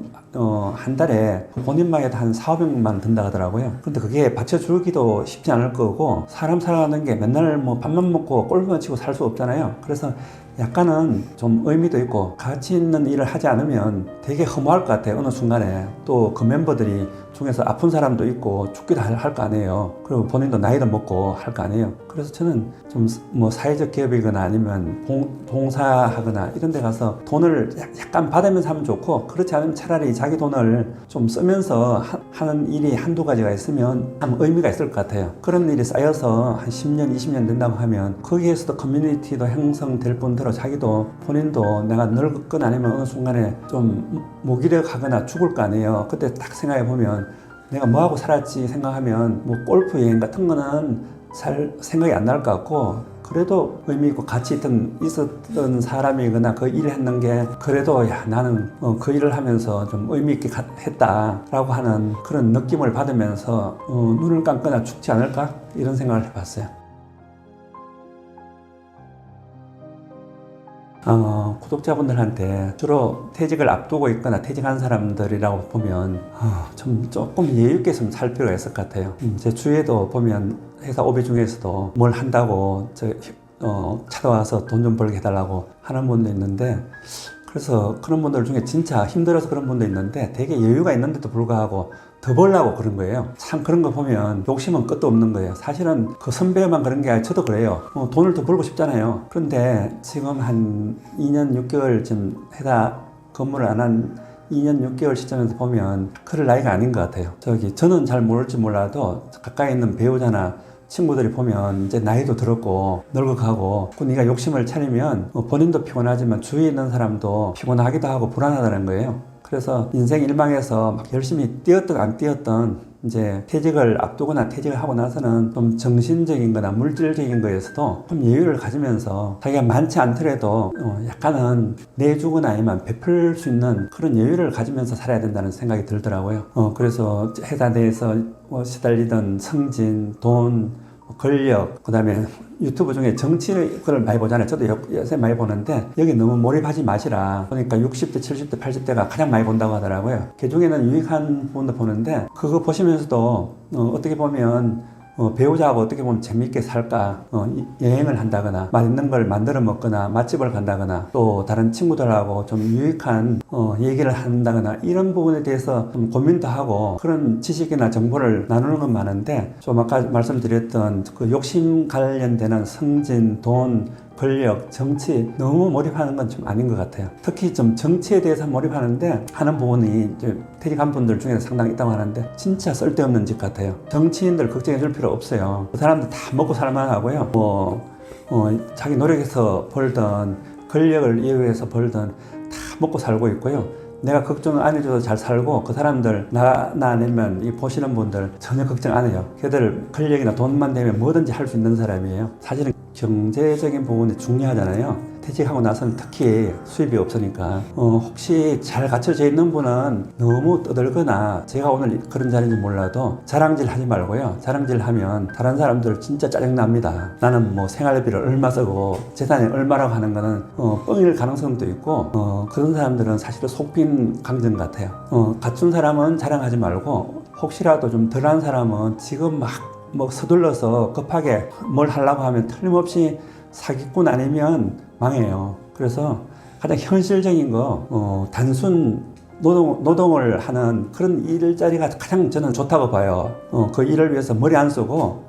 한 달에 본인만 해도 한 4, 500만 원 든다 하더라고요. 근데 그게 받쳐주기도 쉽지 않을 거고 사람 살아가는 게 맨날 뭐 밥만 먹고 골프만 치고 살 수 없잖아요. 그래서 약간은 좀 의미도 있고 가치 있는 일을 하지 않으면 되게 허무할 것 같아요. 어느 순간에 또 그 멤버들이 중에서 아픈 사람도 있고 죽기도 할 거 아니에요. 그리고 본인도 나이도 먹고 할 거 아니에요. 그래서 저는 좀 뭐 사회적 기업이거나 아니면 봉사하거나 이런 데 가서 돈을 약간 받으면서 하면 좋고 그렇지 않으면 차라리 자기 돈을 좀 쓰면서 하는 일이 한두 가지가 있으면 참 의미가 있을 것 같아요. 그런 일이 쌓여서 한 10년, 20년 된다고 하면 거기에서도 커뮤니티도 형성될 뿐더러 자기도 본인도 내가 늙었거나 아니면 어느 순간에 좀 무기력하거나 죽을 거 아니에요. 그때 딱 생각해 보면 내가 뭐하고 살았지 생각하면 뭐 골프 여행 같은 거는 잘 생각이 안 날 것 같고 그래도 의미 있고 가치 있었던 사람이거나 그 일을 했는 게 그래도 야 나는 그 일을 하면서 좀 의미 있게 했다라고 하는 그런 느낌을 받으면서 눈을 감거나 죽지 않을까 이런 생각을 해봤어요. 구독자분들한테 주로 퇴직을 앞두고 있거나 퇴직한 사람들이라고 보면 좀 조금 여유 있게 좀 살 필요가 있을 것 같아요. 제 주위에도 보면 회사 오비 중에서도 뭘 한다고 찾아와서 돈 좀 벌게 해달라고 하는 분도 있는데 그래서 그런 분들 중에 진짜 힘들어서 그런 분도 있는데 되게 여유가 있는데도 불구하고 더 벌려고 그런 거예요. 참 그런 거 보면 욕심은 끝도 없는 거예요. 사실은 그 선배만 그런 게 아니라 저도 그래요. 돈을 더 벌고 싶잖아요. 그런데 지금 한 2년 6개월쯤 회사 근무를 안 한 2년 6개월 시점에서 보면 그럴 나이가 아닌 것 같아요. 저는 잘 모를지 몰라도 가까이 있는 배우자나 친구들이 보면 이제 나이도 들었고 늙어가고 네가 욕심을 차리면 본인도 피곤하지만 주위에 있는 사람도 피곤하기도 하고 불안하다는 거예요. 그래서 인생 일망에서 막 열심히 뛰었든 안 뛰었든 이제 퇴직을 앞두거나 퇴직을 하고 나서는 좀 정신적인 거나 물질적인 거에서도 좀 여유를 가지면서 자기가 많지 않더라도 약간은 내주거나 아니면 베풀 수 있는 그런 여유를 가지면서 살아야 된다는 생각이 들더라고요. 그래서 회사 내에서 시달리던 승진, 돈, 권력, 그 다음에 유튜브 중에 정치를 많이 보잖아요. 저도 요새 많이 보는데 여기 너무 몰입하지 마시라. 그러니까 60대, 70대, 80대가 가장 많이 본다고 하더라고요. 그 중에는 유익한 부분도 보는데 그거 보시면서도 어떻게 보면 배우자하고 어떻게 보면 재미있게 살까 여행을 한다거나 맛있는 걸 만들어 먹거나 맛집을 간다거나 또 다른 친구들하고 좀 유익한 얘기를 한다거나 이런 부분에 대해서 좀 고민도 하고 그런 지식이나 정보를 나누는 건 많은데 좀 아까 말씀드렸던 그 욕심 관련되는 승진, 돈, 권력, 정치 너무 몰입하는 건 좀 아닌 것 같아요. 특히 좀 정치에 대해서 몰입하는데 하는 부분이 이제 퇴직한 분들 중에서 상당히 있다고 하는데 진짜 쓸데없는 짓 같아요. 정치인들 걱정해 줄 필요 없어요. 그 사람들 다 먹고 살만 하고요. 자기 노력해서 벌던 권력을 이용해서 벌던 다 먹고 살고 있고요. 내가 걱정 안 해줘도 잘 살고 그 사람들 나 아니면 이 보시는 분들 전혀 걱정 안 해요. 걔들 권력이나 돈만 되면 뭐든지 할 수 있는 사람이에요. 사실은 경제적인 부분이 중요하잖아요. 퇴직하고 나서는 특히 수입이 없으니까 혹시 잘 갖춰져 있는 분은 너무 떠들거나 제가 오늘 그런 자리인지 몰라도 자랑질 하지 말고요. 자랑질 하면 다른 사람들 진짜 짜증납니다. 나는 뭐 생활비를 얼마 쓰고 재산이 얼마라고 하는 거는 뻥일 가능성도 있고 그런 사람들은 사실은 속빈 강정 같아요. 갖춘 사람은 자랑하지 말고 혹시라도 좀 덜한 사람은 지금 막 서둘러서 급하게 뭘 하려고 하면 틀림없이 사기꾼 아니면 망해요. 그래서 가장 현실적인 거 단순 노동을 하는 그런 일자리가 가장 저는 좋다고 봐요. 그 일을 위해서 머리 안 쓰고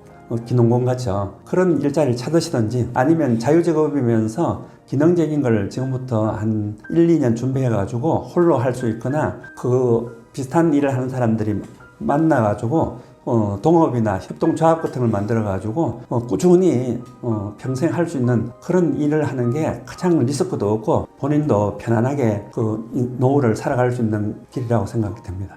기농공 같죠. 그런 일자리를 찾으시든지 아니면 자유직업이면서 기능적인 걸 지금부터 한 1, 2년 준비해가지고 홀로 할 수 있거나 그 비슷한 일을 하는 사람들이 만나가지고 동업이나 협동조합 같은 걸 만들어가지고 꾸준히 평생 할 수 있는 그런 일을 하는 게 가장 리스크도 없고 본인도 편안하게 그 노후를 살아갈 수 있는 길이라고 생각이 됩니다.